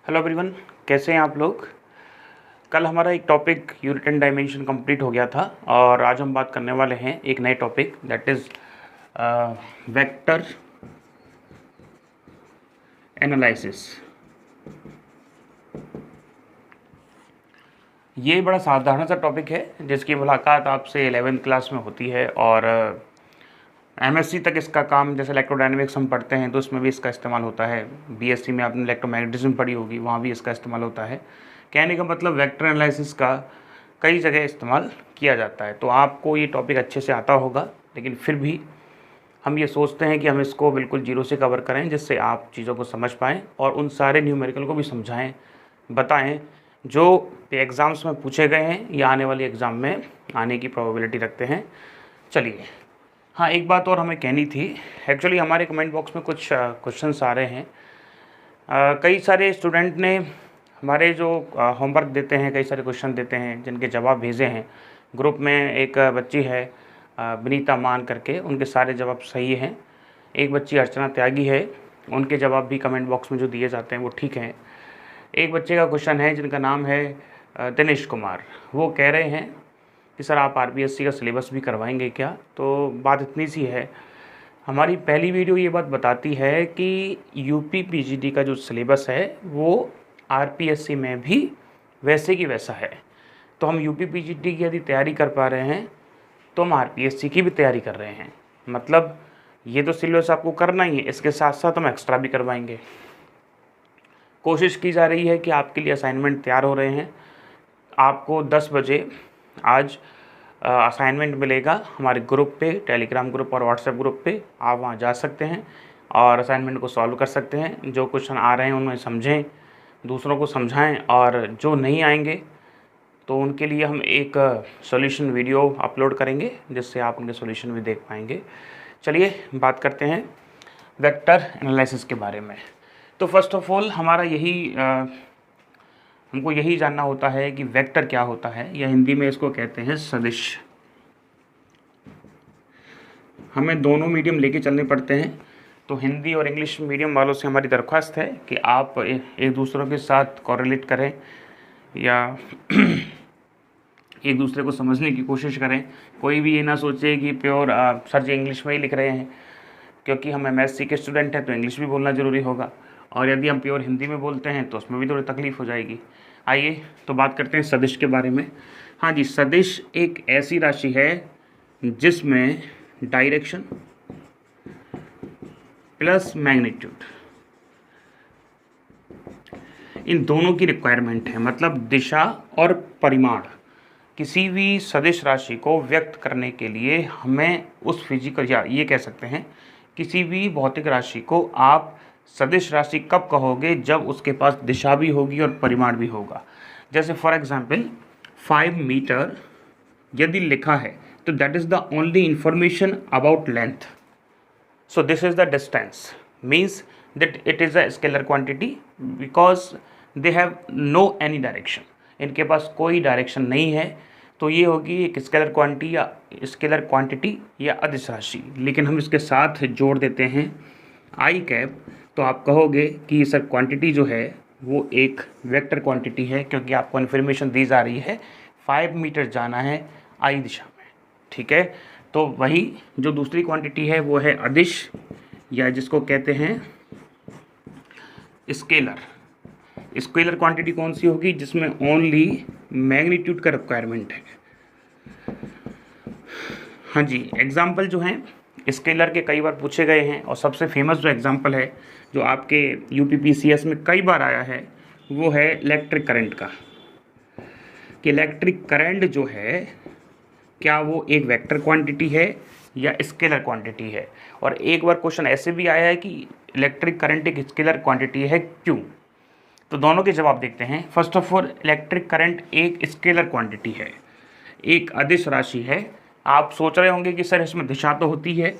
Hello everyone, कैसे हैं आप लोग। कल हमारा एक topic unit and dimension complete हो गया था और आज हम बात करने वाले हैं एक नए topic that is vector analysis. ये बड़ा साधारण सा टॉपिक है जिसकी मुलाकात आपसे 11th क्लास में होती है और एमएससी तक इसका काम, जैसे इलेक्ट्रोडायनेमिक्स हम पढ़ते हैं तो उसमें भी इसका इस्तेमाल होता है। बीएससी में आपने इलेक्ट्रोमैग्नेटिज्म पढ़ी होगी, वहाँ भी इसका इस्तेमाल होता है। कहने का मतलब वेक्टर एनालिसिस का कई जगह इस्तेमाल किया जाता है। तो आपको ये टॉपिक अच्छे से आता होगा, लेकिन फिर भी हम ये सोचते हैं कि हम इसको बिल्कुल जीरो से कवर करें जिससे आप चीज़ों को समझ पाएँ और उन सारे न्यूमेरिकल को भी समझाएँ, बताएँ जो एग्ज़ाम्स में पूछे गए हैं या आने वाले एग्ज़ाम में आने की प्रोबेबिलिटी रखते हैं। चलिए, हाँ, एक बात और हमें कहनी थी। एक्चुअली हमारे कमेंट बॉक्स में कुछ क्वेश्चंस आ रहे हैं। कई सारे स्टूडेंट ने हमारे जो होमवर्क देते हैं, कई सारे क्वेश्चन देते हैं जिनके जवाब भेजे हैं। ग्रुप में एक बच्ची है विनीता मान करके, उनके सारे जवाब सही हैं। एक बच्ची अर्चना त्यागी है, उनके जवाब भी कमेंट बॉक्स में जो दिए जाते हैं वो ठीक हैं। एक बच्चे का क्वेश्चन है जिनका नाम है दिनेश कुमार, वो कह रहे हैं कि सर आप आरपीएससी का सिलेबस भी करवाएंगे क्या। तो बात इतनी सी है, हमारी पहली वीडियो ये बात बताती है कि यूपी पीजीडी का जो सिलेबस है वो आरपीएससी में भी वैसे की वैसा है। तो हम यूपी पीजीडी की यदि तैयारी कर पा रहे हैं तो हम आरपीएससी की भी तैयारी कर रहे हैं। मतलब ये तो सिलेबस आपको करना ही है, इसके साथ साथ हम एक्स्ट्रा भी करवाएंगे। कोशिश की जा रही है कि आपके लिए असाइनमेंट तैयार हो रहे हैं। आपको 10 बजे आज असाइनमेंट मिलेगा हमारे ग्रुप पे, टेलीग्राम ग्रुप और व्हाट्सएप ग्रुप पे। आप वहाँ जा सकते हैं और असाइनमेंट को सॉल्व कर सकते हैं। जो क्वेश्चन आ रहे हैं उनमें समझें, दूसरों को समझाएं, और जो नहीं आएंगे तो उनके लिए हम एक सॉल्यूशन वीडियो अपलोड करेंगे जिससे आप उनके सॉल्यूशन भी देख पाएंगे। चलिए बात करते हैं वेक्टर एनालिसिस के बारे में। तो फर्स्ट ऑफ ऑल हमारा हमको यही जानना होता है कि वेक्टर क्या होता है, या हिंदी में इसको कहते हैं सदिश। हमें दोनों मीडियम लेके चलने पड़ते हैं। तो हिंदी और इंग्लिश मीडियम वालों से हमारी दरख्वास्त है कि आप एक दूसरों के साथ कोरिलेट करें या एक दूसरे को समझने की कोशिश करें। कोई भी ये ना सोचे कि प्योर सर जी इंग्लिश में ही लिख रहे हैं, क्योंकि हम एमएससी के स्टूडेंट हैं तो इंग्लिश भी बोलना ज़रूरी होगा, और यदि हम प्योर हिंदी में बोलते हैं तो उसमें भी थोड़ी तकलीफ़ हो जाएगी। आइए तो बात करते हैं सदिश के बारे में। हाँ जी, सदिश एक ऐसी राशि है जिसमें डायरेक्शन प्लस मैग्नीट्यूड, इन दोनों की रिक्वायरमेंट है। मतलब दिशा और परिमाण, किसी भी सदिश राशि को व्यक्त करने के लिए हमें उस फिजिकल, या ये कह सकते हैं किसी भी भौतिक राशि को आप सदिश राशि कब कहोगे, जब उसके पास दिशा भी होगी और परिमाण भी होगा। जैसे फॉर एग्जांपल 5 मीटर यदि लिखा है तो that is the only information about length. So this is the distance, means that it is a scalar quantity because they have no any direction, इनके पास कोई डायरेक्शन नहीं है। तो ये होगी एक स्केलर क्वांटिटी या अदिश राशि। लेकिन हम इसके साथ जोड़ देते हैं आई कैप, तो आप कहोगे कि सर क्वांटिटी जो है वो एक वेक्टर क्वांटिटी है, क्योंकि आपको इन्फॉर्मेशन दी जा रही है 5 मीटर जाना है आई दिशा में। ठीक है, तो वही जो दूसरी क्वांटिटी है वो है अदिश, या जिसको कहते हैं स्केलर। स्केलर क्वांटिटी कौन सी होगी, जिसमें ओनली मैग्नीट्यूड का रिक्वायरमेंट है। हाँ जी, एग्जाम्पल जो हैं स्केलर के कई बार पूछे गए हैं, और सबसे फेमस जो एग्जाम्पल है जो आपके यूपीपीसीएस में कई बार आया है वो है इलेक्ट्रिक करंट का। कि इलेक्ट्रिक करंट जो है क्या वो एक वेक्टर क्वांटिटी है या स्केलर क्वांटिटी है। और एक बार क्वेश्चन ऐसे भी आया है कि इलेक्ट्रिक करंट एक स्केलर क्वांटिटी है, क्यों। तो दोनों के जवाब देखते हैं। First of all, electric current एक स्केलर क्वांटिटी है, एक अदिश राशि है। आप सोच रहे होंगे कि सर इसमें दिशा तो होती है,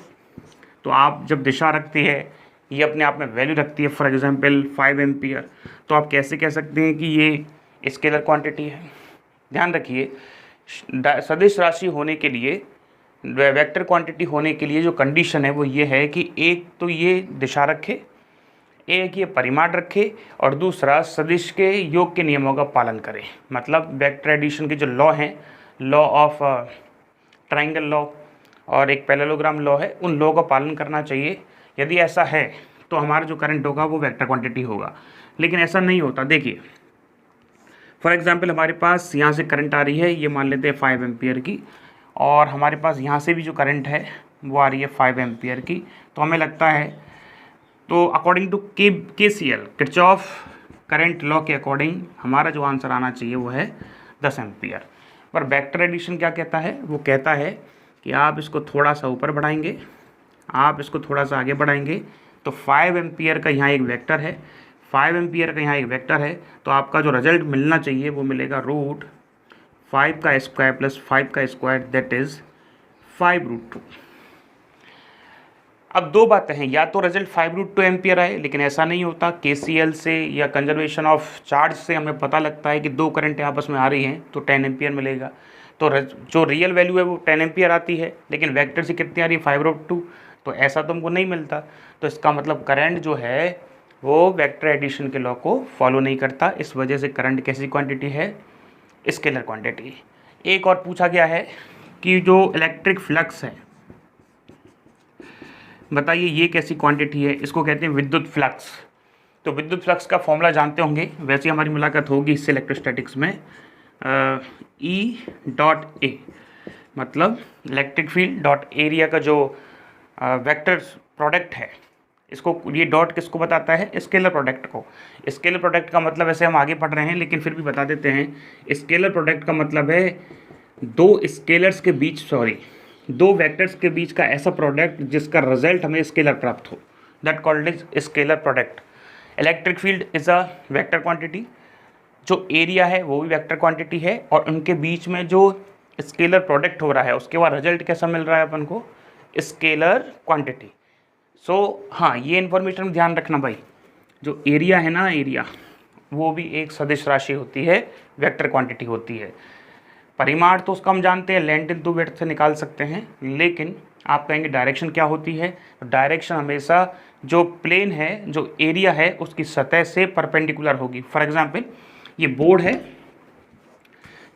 तो आप जब दिशा रखती है, ये अपने आप में वैल्यू रखती है, फॉर एग्जांपल 5 एम्पियर, तो आप कैसे कह सकते हैं कि ये स्केलर क्वांटिटी है। ध्यान रखिए, सदिश राशि होने के लिए, वेक्टर क्वांटिटी होने के लिए जो कंडीशन है वो ये है कि एक तो ये दिशा रखे, एक ये परिमाण रखे और दूसरा सदिश के योग के नियमों का पालन करे। मतलब वेक्टर एडिशन के जो लॉ हैं, लॉ ऑफ ट्राइंगल लॉ और एक पैरेललोग्राम लॉ है, उन लॉ का पालन करना चाहिए। यदि ऐसा है तो हमारा जो करंट होगा वो वेक्टर क्वांटिटी होगा, लेकिन ऐसा नहीं होता। देखिए फॉर एग्जांपल हमारे पास यहाँ से करंट आ रही है, ये मान लेते हैं 5 एम्पियर की, और हमारे पास यहाँ से भी जो करंट है वो आ रही है 5 एम्पियर की। तो हमें लगता है, तो according to KCL Kirchhoff current law के अकॉर्डिंग हमारा जो आंसर आना चाहिए वो है 10 एम्पियर। पर वेक्टर एडिशन क्या कहता है, वो कहता है कि आप इसको थोड़ा सा ऊपर बढ़ाएंगे, आप इसको थोड़ा सा आगे बढ़ाएंगे, तो 5 एम्पियर का यहाँ एक वेक्टर है, 5 एम्पियर का यहाँ एक वेक्टर है, तो आपका जो रिजल्ट मिलना चाहिए वो मिलेगा √5 का स्क्वायर प्लस 5 का स्क्वायर, दैट इज़ 5√2। अब दो बातें हैं, या तो रिजल्ट 5√2 एम्पियर आए, लेकिन ऐसा नहीं होता। KCL से या कंजर्वेशन ऑफ चार्ज से हमें पता लगता है कि दो करंटें आपस में आ रही हैं तो 10 एम्पियर मिलेगा। तो जो रियल वैल्यू है वो 10 एम्पियर आती है, लेकिन वेक्टर से कितनी आ रही है 5√2, तो ऐसा तो हमको नहीं मिलता। तो इसका मतलब करंट जो है वो वेक्टर एडिशन के लॉ को फॉलो नहीं करता। इस वजह से करंट कैसी क्वांटिटी है, स्केलर क्वांटिटी। एक और पूछा गया है कि जो इलेक्ट्रिक फ्लक्स है, बताइए ये कैसी क्वांटिटी है, इसको कहते हैं विद्युत फ्लक्स। तो विद्युत फ्लक्स का फॉर्मूला जानते होंगे, वैसे हमारी मुलाकात होगी इससे इलेक्ट्रोस्टैटिक्स में। E.A मतलब इलेक्ट्रिक फील्ड डॉट एरिया का जो वेक्टर प्रोडक्ट है, इसको ये डॉट किसको बताता है, स्केलर प्रोडक्ट को। स्केलर प्रोडक्ट का मतलब, वैसे हम आगे पढ़ रहे हैं लेकिन फिर भी बता देते हैं, स्केलर प्रोडक्ट का मतलब है दो वेक्टर्स के बीच का ऐसा प्रोडक्ट जिसका रिजल्ट हमें स्केलर प्राप्त हो, that called is scalar product. Electric field is a vector quantity, जो एरिया है वो भी वेक्टर क्वांटिटी है, और उनके बीच में जो स्केलर प्रोडक्ट हो रहा है उसके बाद रिजल्ट कैसा मिल रहा है अपन को, स्केलर क्वांटिटी। सो हाँ, ये इन्फॉर्मेशन ध्यान रखना भाई, जो एरिया है ना, एरिया वो भी एक सदिश राशि होती है, वेक्टर क्वांटिटी होती है। परिमाण तो उसका हम जानते हैं, लेंथ इनटू विड्थ से निकाल सकते हैं, लेकिन आप कहेंगे डायरेक्शन क्या होती है, तो डायरेक्शन हमेशा जो प्लेन है, जो एरिया है उसकी सतह से परपेंडिकुलर होगी। फॉर एग्जांपल ये बोर्ड है,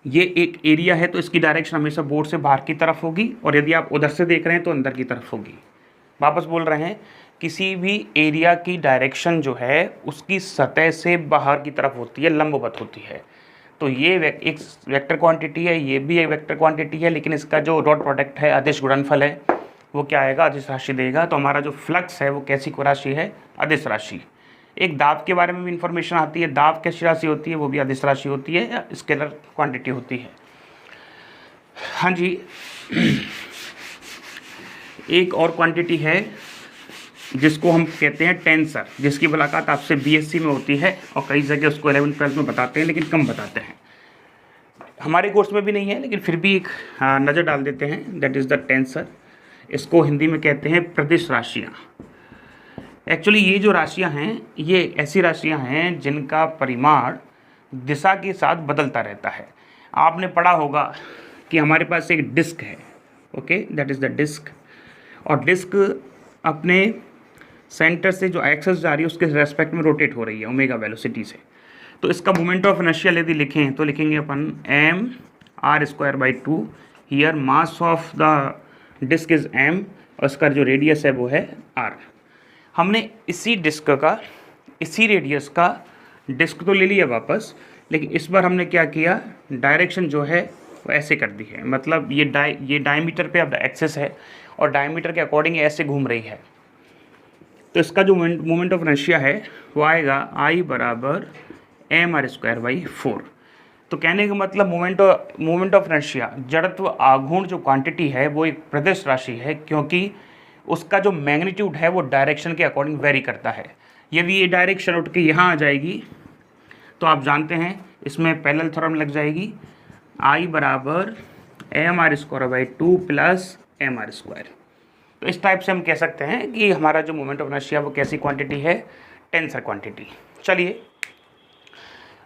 ये एक एरिया है, तो इसकी डायरेक्शन हमेशा बोर्ड से बाहर की तरफ होगी, और यदि आप उधर से देख रहे हैं तो अंदर की तरफ होगी। वापस बोल रहे हैं, किसी भी एरिया की डायरेक्शन जो है उसकी सतह से बाहर की तरफ होती है, लंबवत होती है। तो ये एक वेक्टर क्वांटिटी है, ये भी एक वेक्टर क्वांटिटी है, लेकिन इसका जो डॉट प्रोडक्ट है, अदिश गुणनफल है, वो क्या आएगा, अदिश राशि देगा। तो हमारा जो फ्लक्स है वो कैसी राशि है, अदिश राशि। एक दाब के बारे में भी इंफॉर्मेशन आती है, दाब कैसी राशि होती है, वो भी अदिश राशि होती है या स्केलर क्वांटिटी होती है। हाँ जी, एक और क्वांटिटी है जिसको हम कहते हैं टेंसर, जिसकी मुलाकात आपसे BSc में होती है, और कई जगह उसको 11th 12th में बताते हैं, लेकिन कम बताते हैं। हमारे कोर्स में भी नहीं है, लेकिन फिर भी एक नज़र डाल देते हैं, दैट इज़ द टेंसर। इसको हिंदी में कहते हैं प्रदिश राशियाँ। एक्चुअली ये जो राशियाँ हैं, ये ऐसी राशियाँ हैं जिनका परिमाण दिशा के साथ बदलता रहता है। आपने पढ़ा होगा कि हमारे पास एक डिस्क है, okay, that is the disc, और डिस्क अपने सेंटर से जो एक्सेस जा रही है उसके रेस्पेक्ट में रोटेट हो रही है ओमेगा वेलोसिटी से। तो इसका मोमेंट ऑफ इनर्शिया यदि लिखें तो लिखेंगे अपन mr²/2। Here mass of the disc is m, और इसका जो रेडियस है वो है r। हमने इसी डिस्क का, इसी रेडियस का डिस्क तो ले लिया वापस, लेकिन इस बार हमने क्या किया, डायरेक्शन जो है वो ऐसे कर दी है। मतलब ये डायमीटर पे अब एक्सेस है, और डायमीटर के अकॉर्डिंग ऐसे घूम रही है। तो इसका जो मोमेंट ऑफ इनर्शिया है वो आएगा I = mr²/4। तो कहने का मतलब मोमेंट ऑफ इनर्शिया, जड़त्व आघूर्ण जो क्वांटिटी है वो एक प्रदिश राशि है, क्योंकि उसका जो मैग्नीट्यूड है वो डायरेक्शन के अकॉर्डिंग वेरी करता है। यदि ये डायरेक्शन उठ के यहाँ आ जाएगी तो आप जानते हैं इसमें पैरेलल थ्योरम लग जाएगी, I = mr²/2 + mr²। तो इस टाइप से हम कह सकते हैं कि हमारा जो मोमेंट ऑफ इनर्शिया वो कैसी क्वांटिटी है, टेंसर क्वांटिटी। चलिए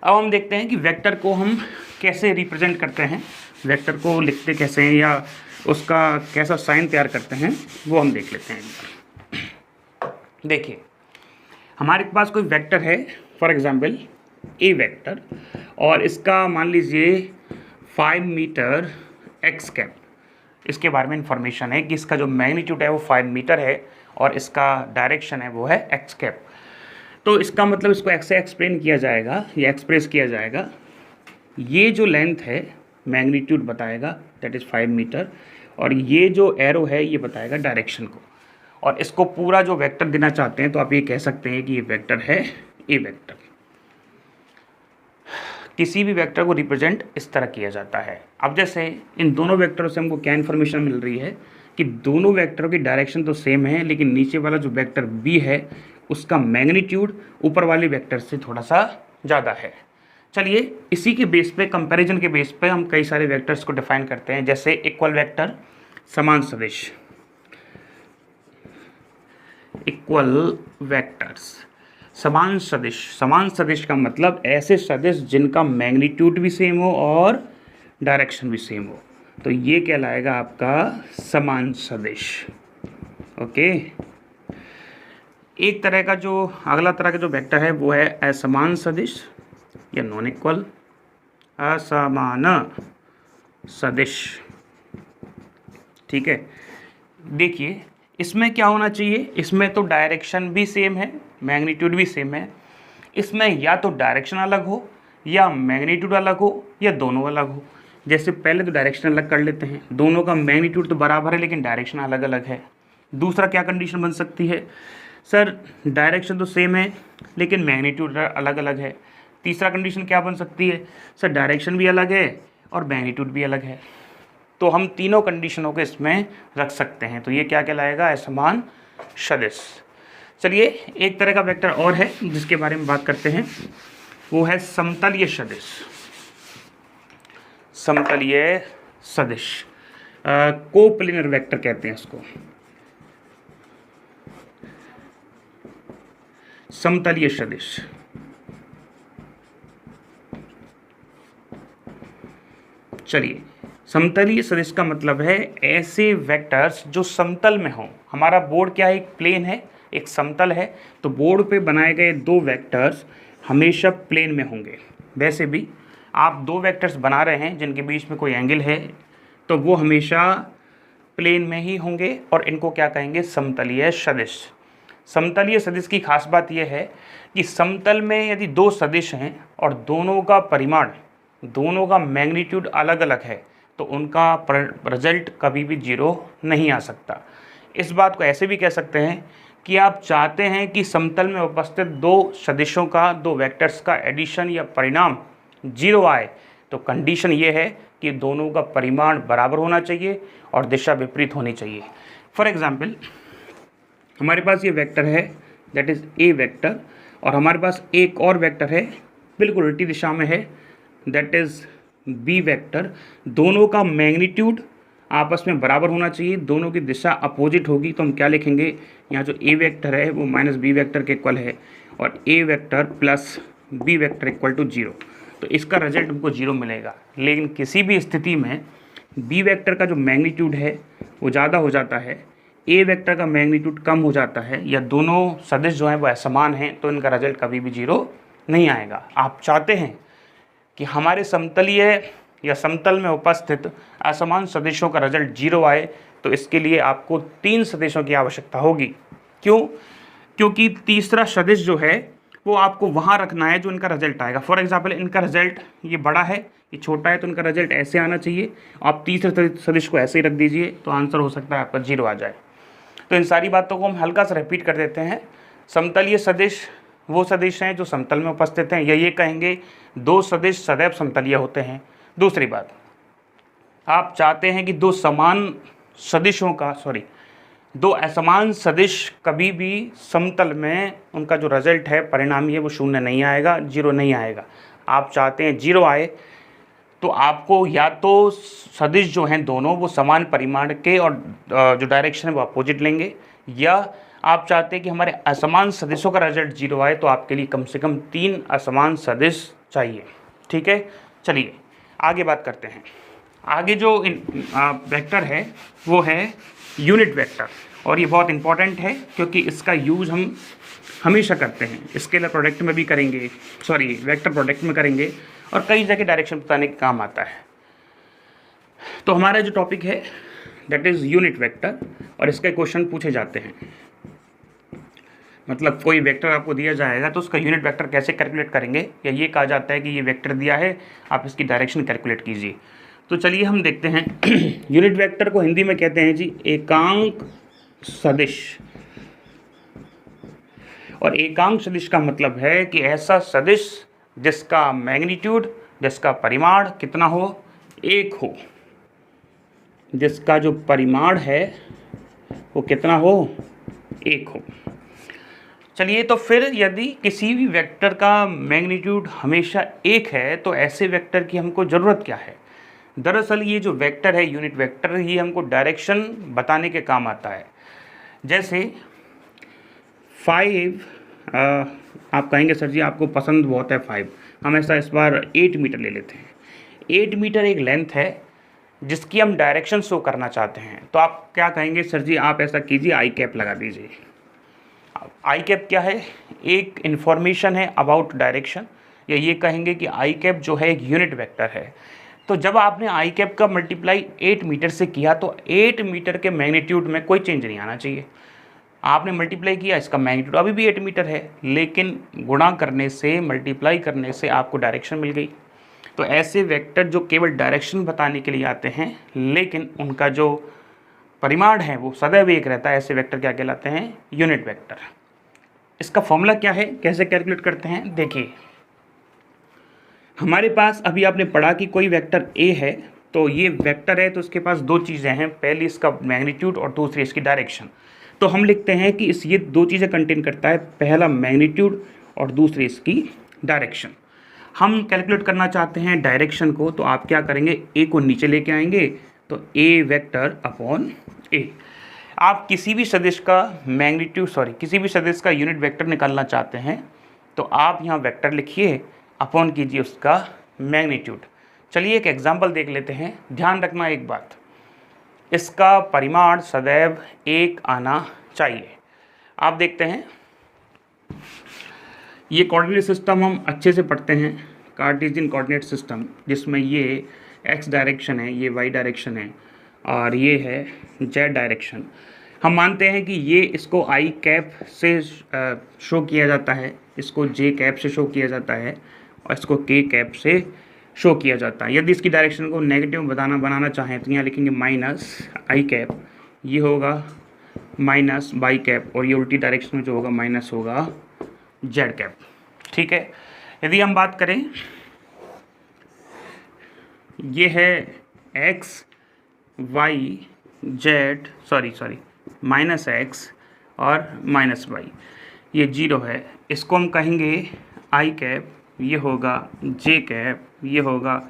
अब हम देखते हैं कि वेक्टर को हम कैसे रिप्रेजेंट करते हैं, वेक्टर को लिखते कैसे हैं या उसका कैसा साइन तैयार करते हैं, वो हम देख लेते हैं। देखिए हमारे पास कोई वेक्टर है, फॉर एग्जांपल ए वेक्टर, और इसका मान लीजिए 5 मीटर एक्स कैप, इसके बारे में इंफॉर्मेशन है कि इसका जो मैग्नीट्यूड है वो 5 मीटर है और इसका डायरेक्शन है वो है एक्स कैप। तो इसका मतलब इसको ऐसे एक्सप्लेन किया जाएगा या एक्सप्रेस किया जाएगा, ये जो लेंथ है मैग्नीट्यूड बताएगा दैट इज़ 5 मीटर, और ये जो एरो है ये बताएगा डायरेक्शन को, और इसको पूरा जो वेक्टर देना चाहते हैं तो आप ये कह सकते हैं कि ये वेक्टर है ए वेक्टर। किसी भी वेक्टर को रिप्रेजेंट इस तरह किया जाता है। अब जैसे इन दोनों वेक्टरों से हमको क्या इन्फॉर्मेशन मिल रही है कि दोनों वेक्टरों की डायरेक्शन तो सेम है, लेकिन नीचे वाला जो वेक्टर बी है उसका मैग्नीट्यूड ऊपर वाले वेक्टर से थोड़ा सा ज़्यादा है। चलिए इसी के बेस पे, कंपैरिजन के बेस पे हम कई सारे वेक्टर्स को डिफाइन करते हैं, जैसे इक्वल वेक्टर, समान सदिश, इक्वल वेक्टर्स, समान सदिश। समान सदिश का मतलब ऐसे सदिश जिनका मैग्नीट्यूड भी सेम हो और डायरेक्शन भी सेम हो, तो ये कहलाएगा आपका समान सदिश। ओके, एक तरह का जो अगला तरह का जो वेक्टर है वो है असमान सदिश या नॉन इक्वल, असमान सदिश। ठीक है, देखिए इसमें क्या होना चाहिए, इसमें तो डायरेक्शन भी सेम है, मैग्नीट्यूड भी सेम है। इसमें या तो डायरेक्शन अलग हो या मैग्नीट्यूड अलग हो या दोनों अलग हो। जैसे पहले तो डायरेक्शन अलग कर लेते हैं, दोनों का मैग्नीट्यूड तो बराबर है लेकिन डायरेक्शन अलग अलग है। दूसरा क्या कंडीशन बन सकती है, सर डायरेक्शन तो सेम है लेकिन मैग्नीट्यूड अलग अलग है। तीसरा कंडीशन क्या बन सकती है, सर डायरेक्शन भी अलग है और मैग्नीट्यूड भी अलग है। तो हम तीनों कंडीशनों को इसमें रख सकते हैं, तो ये क्या कहलाएगा, असमान सदिश। चलिए एक तरह का वेक्टर और है जिसके बारे में बात करते हैं, वो है समतलीय सदिश। समतलीय सदिश, कोप्लेनर वेक्टर कहते हैं इसको, समतलीय सदिश। चलिए समतलीय सदिश का मतलब है ऐसे वेक्टर्स जो समतल में हों। हमारा बोर्ड क्या है, एक प्लेन है, एक समतल है, तो बोर्ड पे बनाए गए दो वेक्टर्स हमेशा प्लेन में होंगे। वैसे भी आप दो वेक्टर्स बना रहे हैं जिनके बीच में कोई एंगल है तो वो हमेशा प्लेन में ही होंगे और इनको क्या कहेंगे, समतलीय सदिश। समतलीय सदिश की खास बात यह है कि समतल में यदि दो सदिश हैं और दोनों का परिमाण, दोनों का मैग्नीट्यूड अलग अलग है तो उनका रिजल्ट कभी भी जीरो नहीं आ सकता। इस बात को ऐसे भी कह सकते हैं कि आप चाहते हैं कि समतल में उपस्थित दो सदिशों का, दो वेक्टर्स का एडिशन या परिणाम जीरो आए, तो कंडीशन ये है कि दोनों का परिमाण बराबर होना चाहिए और दिशा विपरीत होनी चाहिए। फॉर एग्जाम्पल हमारे पास ये वेक्टर है दैट इज़ ए वेक्टर, और हमारे पास एक और वेक्टर है बिल्कुल उल्टी दिशा में है दैट इज़ बी वेक्टर। दोनों का मैग्नीट्यूड आपस में बराबर होना चाहिए, दोनों की दिशा अपोजिट होगी, तो हम क्या लिखेंगे, यहाँ जो ए वेक्टर है वो माइनस बी वेक्टर के इक्वल है और a vector plus b vector equal to 0, तो इसका रिजल्ट हमको 0 मिलेगा। लेकिन किसी भी स्थिति में बी वेक्टर का जो मैग्नीट्यूड है वो ज़्यादा हो जाता है, ए वेक्टर का मैग्नीट्यूड कम हो जाता है, या दोनों सदिश जो हैं वो असमान हैं, तो इनका रिजल्ट कभी भी 0 नहीं आएगा। आप चाहते हैं कि हमारे समतलीय या समतल में उपस्थित असमान सदिशों का रिजल्ट 0 आए, तो इसके लिए आपको 3 सदिशों की आवश्यकता होगी। क्यों? क्योंकि तीसरा सदिश जो है वो आपको वहाँ रखना है जो इनका रिजल्ट आएगा। फॉर एग्जाम्पल इनका रिजल्ट ये बड़ा है, ये छोटा है, तो इनका रिजल्ट ऐसे आना चाहिए। आप तीसरे सदिश को ऐसे ही रख दीजिए तो आंसर हो सकता है आपका 0 आ जाए। तो इन सारी बातों को हम हल्का सा रिपीट कर देते हैं। समतलीय सदिश वो सदिश हैं जो समतल में उपस्थित हैं, या ये कहेंगे दो सदिश सदैव समतलीय होते हैं। दूसरी बात, आप चाहते हैं कि दो असमान सदिश कभी भी समतल में उनका जो रिजल्ट है, परिणाम है, वो 0 नहीं आएगा, 0 नहीं आएगा। आप चाहते हैं 0 आए, तो आपको या तो सदिश जो हैं दोनों वो समान परिमाण के और जो डायरेक्शन है वो अपोजिट लेंगे, या आप चाहते हैं कि हमारे असमान सदिशों का रिजल्ट 0 आए, तो आपके लिए कम से कम 3 असमान सदिश चाहिए। ठीक है, चलिए आगे बात करते हैं। आगे जो वेक्टर है वो है यूनिट वेक्टर, और ये बहुत इंपॉर्टेंट है क्योंकि इसका यूज़ हम हमेशा करते हैं, स्केलर प्रोडक्ट में भी करेंगे, सॉरी वेक्टर प्रोडक्ट में करेंगे, और कई जगह डायरेक्शन बताने के काम आता है। तो हमारा जो टॉपिक है दैट इज़ यूनिट वेक्टर, और इसके क्वेश्चन पूछे जाते हैं। मतलब कोई वेक्टर आपको दिया जाएगा तो उसका यूनिट वेक्टर कैसे कैलकुलेट करेंगे, या ये कहा जाता है कि ये वेक्टर दिया है, आप इसकी डायरेक्शन कैलकुलेट कीजिए। तो चलिए हम देखते हैं। यूनिट वेक्टर को हिंदी में कहते हैं जी एकांक सदिश, और एकांक सदिश का मतलब है कि ऐसा सदिश जिसका मैग्नीट्यूड, जिसका परिमाण कितना हो, एक हो, जिसका जो परिमाण है वो कितना हो, एक हो। चलिए, तो फिर यदि किसी भी वेक्टर का मैग्नीट्यूड हमेशा एक है तो ऐसे वेक्टर की हमको ज़रूरत क्या है। दरअसल ये जो वेक्टर है यूनिट वेक्टर, ये हमको डायरेक्शन बताने के काम आता है। जैसे 5, आप कहेंगे सर जी आपको पसंद बहुत है 5, हम ऐसा इस बार 8 मीटर ले लेते हैं। 8 मीटर एक लेंथ है जिसकी हम डायरेक्शन शो करना चाहते हैं। तो आप क्या कहेंगे, सर जी आप ऐसा कीजिए, आई कैप लगा दीजिए। आई कैप क्या है, एक इन्फॉर्मेशन है अबाउट डायरेक्शन, या ये कहेंगे कि आई कैप जो है एक यूनिट वेक्टर है। तो जब आपने आई कैप का मल्टीप्लाई 8 मीटर से किया तो 8 मीटर के मैग्नीट्यूड में कोई चेंज नहीं आना चाहिए। आपने मल्टीप्लाई किया, इसका मैग्नीट्यूड अभी भी 8 मीटर है, लेकिन गुणा करने से, मल्टीप्लाई करने से आपको डायरेक्शन मिल गई। तो ऐसे वेक्टर जो केवल डायरेक्शन बताने के लिए आते हैं लेकिन उनका जो परिमाण है वो सदैव एक रहता है, ऐसे वेक्टर क्या कहलाते हैं, यूनिट वेक्टर। इसका फॉर्मूला क्या है, कैसे कैलकुलेट करते हैं, देखिए हमारे पास अभी आपने पढ़ा कि कोई वेक्टर ए है, तो ये वेक्टर है तो उसके पास दो चीज़ें हैं, पहली इसका मैग्नीट्यूड और दूसरी इसकी डायरेक्शन। तो हम लिखते हैं कि ये दो चीज़ें कंटेन करता है, पहला मैग्नीट्यूड और दूसरी इसकी डायरेक्शन। हम कैलकुलेट करना चाहते हैं डायरेक्शन को, तो आप क्या करेंगे, ए को नीचे लेके आएंगे, तो ए वेक्टर अपॉन ए। आप किसी भी सदिश का मैग्नीट्यूड, किसी भी सदिश का यूनिट वेक्टर निकालना चाहते हैं तो आप यहाँ वेक्टर लिखिए, अपॉन कीजिए उसका मैग्नीट्यूड। चलिए एक एग्जांपल देख लेते हैं। ध्यान रखना एक बात, इसका परिमाण सदैव एक आना चाहिए। आप देखते हैं ये कोऑर्डिनेट सिस्टम हम अच्छे से पढ़ते हैं, कार्टेशियन कोऑर्डिनेट सिस्टम, जिसमें ये एक्स डायरेक्शन है, ये वाई डायरेक्शन है, और ये है जेड डायरेक्शन। हम मानते हैं कि ये इसको आई कैप से शो किया जाता है, इसको जे कैप से शो किया जाता है, और इसको के कैप से शो किया जाता है। यदि इसकी डायरेक्शन को नेगेटिव बनाना चाहें तो यहाँ लिखेंगे माइनस आई कैप, ये होगा माइनस वाई कैप, और ये उल्टी डायरेक्शन में जो होगा माइनस होगा जेड कैप। ठीक है, यदि हम बात करें, ये है X Y Z, minus X और माइनस वाई, ये 0 है, इसको हम कहेंगे आई कैप, ये होगा जे कैप, ये होगा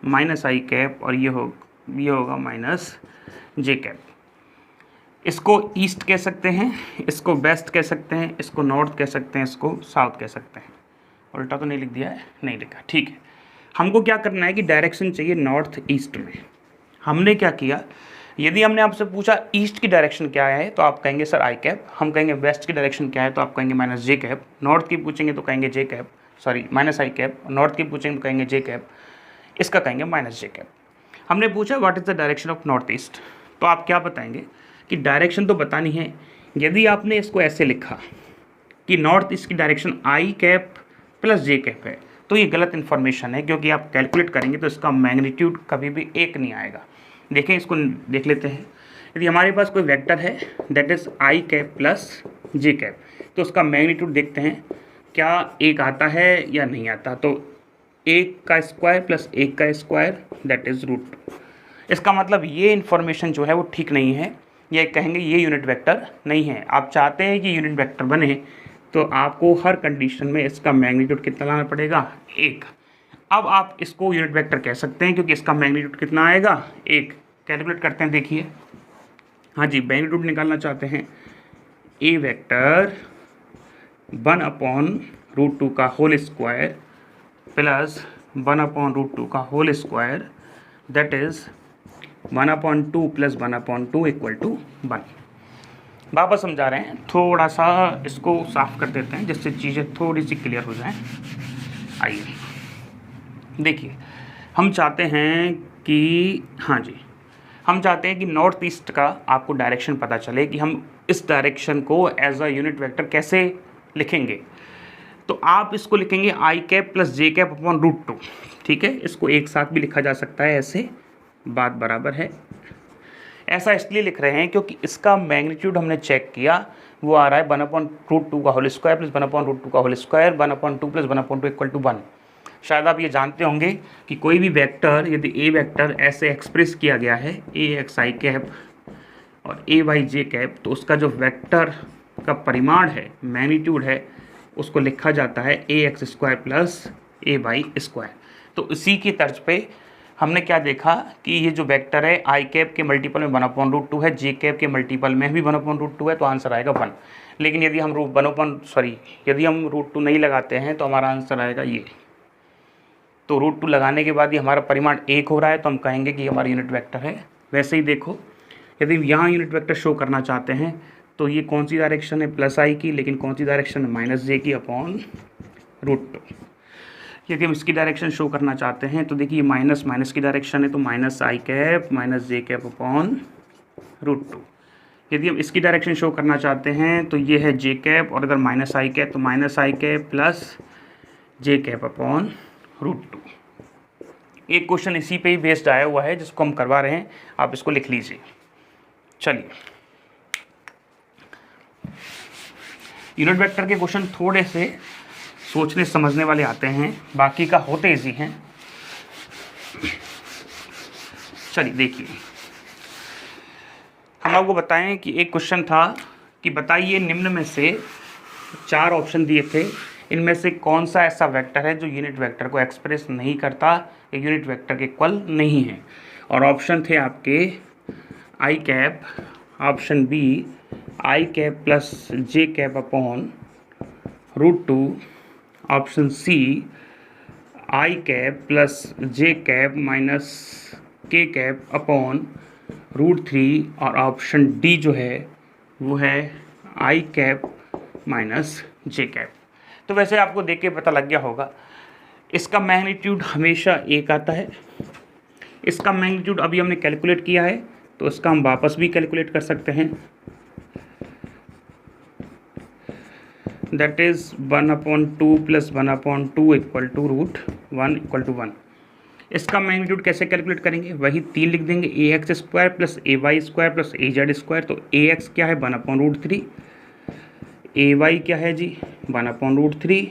माइनस आई कैप, और ये होगा माइनस जे कैप। इसको ईस्ट कह सकते हैं, इसको वेस्ट कह सकते हैं, इसको नॉर्थ कह सकते हैं, इसको साउथ कह सकते हैं। उल्टा तो नहीं लिख दिया है, नहीं लिखा, ठीक है। हमको क्या करना है कि डायरेक्शन चाहिए नॉर्थ ईस्ट में। हमने क्या किया, यदि हमने आपसे पूछा ईस्ट की डायरेक्शन क्या है तो आप कहेंगे सर आई कैप, हम कहेंगे वेस्ट की डायरेक्शन क्या है तो आप कहेंगे माइनस जे कैप, नॉर्थ की पूछेंगे तो कहेंगे जे कैप, माइनस आई कैप, नॉर्थ की पूछेंगे तो कहेंगे जे कैप, इसका कहेंगे माइनस जे कैप। हमने पूछा what is the direction of north east, तो आप क्या बताएंगे कि डायरेक्शन तो बतानी है। यदि आपने इसको ऐसे लिखा कि नॉर्थ ईस्ट की direction I cap plus j cap है तो ये गलत इन्फॉर्मेशन है, क्योंकि आप कैलकुलेट करेंगे तो इसका मैग्नीट्यूड कभी भी एक नहीं आएगा। देखें, इसको देख लेते हैं। यदि हमारे पास कोई वेक्टर है that is I cap plus j cap, तो उसका मैग्नीट्यूड देखते हैं क्या एक आता है या नहीं आता। तो 1 का स्क्वायर प्लस 1 का स्क्वायर दैट इज़ √2। इसका मतलब ये इन्फॉर्मेशन जो है वो ठीक नहीं है, ये कहेंगे ये यूनिट वेक्टर नहीं है। आप चाहते हैं कि यूनिट वेक्टर बने तो आपको हर कंडीशन में इसका मैग्नीट्यूड कितना लाना पड़ेगा, 1। अब आप इसको यूनिट वेक्टर कह सकते हैं क्योंकि इसका मैग्नीट्यूड कितना आएगा, 1। कैलकुलेट करते हैं, देखिए, हाँ जी, मैग्नीट्यूड निकालना चाहते हैं, ए वेक्टर 1/√2 का होल स्क्वायर प्लस 1/√2 का whole square that is 1/2 plus 1/2 = 1। वापस समझा रहे हैं, थोड़ा सा इसको साफ कर देते हैं जिससे चीज़ें थोड़ी सी क्लियर हो जाएं। आइए देखिए, हम चाहते हैं कि हाँ जी, हम चाहते हैं कि नॉर्थ ईस्ट का आपको डायरेक्शन पता चले कि हम इस डायरेक्शन को एज अ यूनिट वेक्टर कैसे लिखेंगे। तो आप इसको लिखेंगे आई cap plus j cap upon root 2। ठीक है, इसको एक साथ भी लिखा जा सकता है, ऐसे बात बराबर है। ऐसा इसलिए लिख रहे हैं क्योंकि इसका मैग्नीट्यूड हमने चेक किया, वो आ रहा है 1/√2 का होल स्क्वायर प्लस 1/√2 का whole square, 1/2 plus 1/2 equal to 1। शायद आप ये जानते होंगे कि कोई भी वेक्टर, यदि ए वेक्टर ऐसे एक्सप्रेस किया गया है ए एक्स आई कैप और ए वाई जे कैप, तो उसका जो वेक्टर का परिमाण है, मैग्नीट्यूड है, उसको लिखा जाता है ए एक्स स्क्वायर प्लस ए वाई स्क्वायर। तो इसी की तर्ज पे हमने क्या देखा कि ये जो वेक्टर है आई कैप के मल्टीपल में 1/√2 है, जे कैप के मल्टीपल में भी 1/√2 है, तो आंसर आएगा 1। लेकिन यदि हम यदि हम √2 नहीं लगाते हैं तो हमारा आंसर आएगा ये। तो √2 लगाने के बाद ही हमारा परिमाण 1 हो रहा है, तो हम कहेंगे कि हमारा यूनिट वेक्टर है। वैसे ही देखो, यदि यहाँ यूनिट वेक्टर शो करना चाहते हैं तो ये कौन सी डायरेक्शन है, प्लस आई की, लेकिन कौन सी डायरेक्शन है, माइनस जे की अपॉन √2। यदि हम इसकी डायरेक्शन शो करना चाहते हैं तो देखिए माइनस माइनस की डायरेक्शन है, तो माइनस आई cap minus j cap upon √2। यदि हम इसकी डायरेक्शन शो करना चाहते हैं तो ये है जे कैप, और अगर माइनस आई कैप तो माइनस आई cap plus j cap upon √2। एक क्वेश्चन इसी पे ही बेस्ड आया हुआ है जिसको हम करवा रहे हैं, आप इसको लिख लीजिए। चलिए, यूनिट वेक्टर के क्वेश्चन थोड़े से सोचने समझने वाले आते हैं, बाकी का होते इजी हैं। चलिए देखिए, हम आपको बताएं कि एक क्वेश्चन था कि बताइए निम्न में से 4 ऑप्शन दिए थे, इनमें से कौन सा ऐसा वेक्टर है जो यूनिट वेक्टर को एक्सप्रेस नहीं करता या यूनिट वेक्टर के इक्वल नहीं है। और ऑप्शन थे आपके i cap, option b i cap plus j cap upon √2, option c i cap plus j cap minus k cap upon √3, और ऑप्शन डी जो है वो है i cap minus j cap. तो वैसे आपको देख के पता लग गया होगा, इसका मैग्नीट्यूड हमेशा 1 आता है। इसका मैग्नीट्यूड अभी हमने कैलकुलेट किया है, तो इसका हम वापस भी कैलकुलेट कर सकते हैं। That is 1/2 plus 1/2 equal to √1 equal to 1। इसका मैग्नीट्यूड कैसे कैलकुलेट करेंगे, वही 3 लिख देंगे, ए एक्स स्क्वायर प्लस ए वाई स्क्वायर प्लस ए जेड स्क्वायर। तो ए एक्स क्या है 1/√3, ए वाई क्या है जी 1/√3,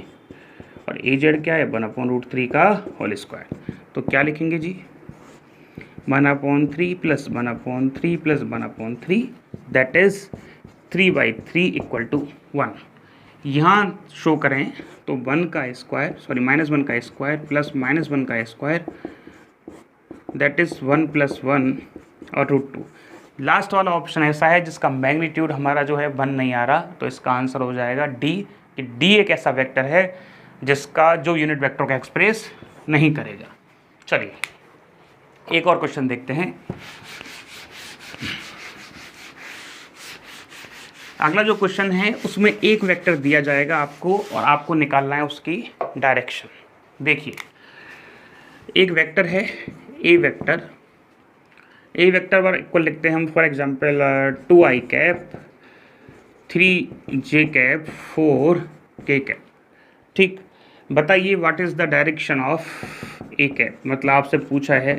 और ए जेड क्या है 1/√3 का होल स्क्वायर। तो क्या लिखेंगे जी 1/3 plus 1/3 plus 1/3, that is 3/3 equal to 1। यहाँ शो करें तो 1 का स्क्वायर, -1 का स्क्वायर प्लस -1 का स्क्वायर, दैट इज़ 1 प्लस 1 और √2। लास्ट वाला ऑप्शन ऐसा है जिसका मैग्नीट्यूड हमारा जो है 1 नहीं आ रहा, तो इसका आंसर हो जाएगा डी, कि डी एक ऐसा वेक्टर है जिसका जो यूनिट वेक्टर का एक्सप्रेस नहीं करेगा। चलिए एक और क्वेश्चन देखते हैं। अगला जो क्वेश्चन है उसमें एक वेक्टर दिया जाएगा आपको, और आपको निकालना है उसकी डायरेक्शन। देखिए, एक वेक्टर है ए वेक्टर, ए वेक्टर पर इक्वल लिखते हैं हम, for example 2 I cap 3 J cap 4 के कैप। ठीक, बताइए what is the direction of A cap. मतलब आपसे पूछा है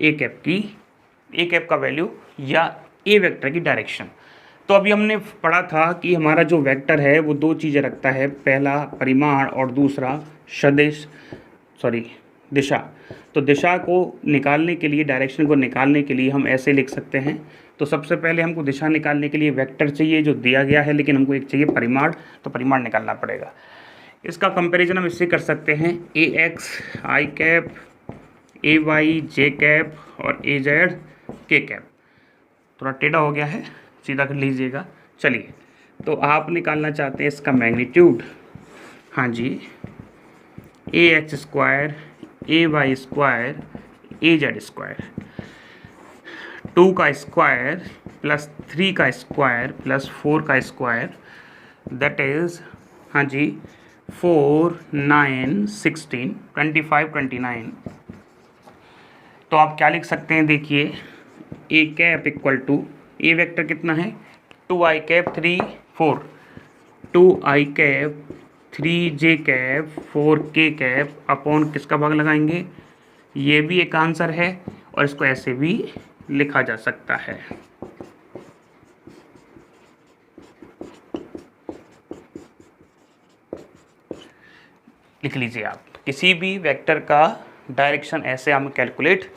ए कैप का वैल्यू या ए वेक्टर की डायरेक्शन। तो अभी हमने पढ़ा था कि हमारा जो वेक्टर है वो 2 चीज़ें रखता है, पहला परिमाण और दूसरा दिशा। तो दिशा को निकालने के लिए, डायरेक्शन को निकालने के लिए हम ऐसे लिख सकते हैं। तो सबसे पहले हमको दिशा निकालने के लिए वेक्टर चाहिए जो दिया गया है, लेकिन हमको एक चाहिए परिमाण, तो परिमाण निकालना पड़ेगा। इसका कंपैरिजन हम इससे कर सकते हैं, ए एक्स आई कैप, ए वाई जे कैप और ए जेड के कैप। थोड़ा टेढ़ा हो गया है, सीधा कर लीजिएगा। चलिए, तो आप निकालना चाहते हैं इसका मैग्नीट्यूड, हाँ जी, ए एक्स स्क्वायर ए वाई स्क्वायर ए जेड स्क्वायर। 2 का स्क्वायर प्लस 3 का स्क्वायर प्लस 4 का स्क्वायर, दैट इज़ हाँ जी 4 9 16 25 29। तो आप क्या लिख सकते हैं, देखिए a cap equal to, a vector कितना है 2i cap 3 4, 2i cap 3j cap 4k cap upon किसका भाग लगाएंगे, ये भी एक आंसर है और इसको ऐसे भी लिखा जा सकता है। लिख लीजिए आप, किसी भी वेक्टर का डायरेक्शन ऐसे हम कैलकुलेट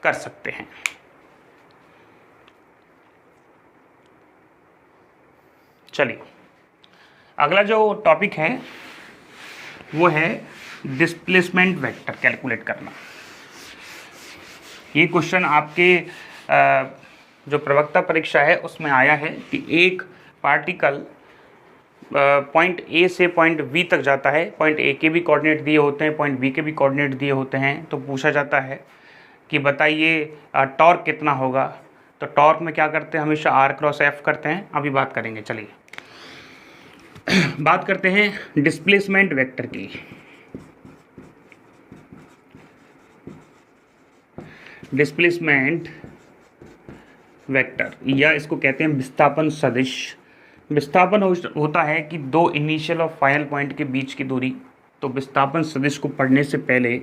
कर सकते हैं। चलिए अगला जो टॉपिक है वो है डिस्प्लेसमेंट वेक्टर कैलकुलेट करना। ये क्वेश्चन आपके जो प्रवक्ता परीक्षा है उसमें आया है कि एक पार्टिकल पॉइंट ए से पॉइंट बी तक जाता है, पॉइंट ए के भी कोऑर्डिनेट दिए होते हैं, पॉइंट बी के भी कोऑर्डिनेट दिए होते हैं, तो पूछा जाता है कि बताइए टॉर्क कितना होगा। तो टॉर्क में क्या करते हैं, हमेशा आर क्रॉस एफ करते हैं, अभी बात करेंगे। चलिए बात करते हैं डिस्प्लेसमेंट वेक्टर की। डिस्प्लेसमेंट वेक्टर या इसको कहते हैं विस्थापन सदिश। विस्थापन होता है कि दो इनिशियल और फाइनल पॉइंट के बीच की दूरी। तो विस्थापन सदिश को पढ़ने से पहले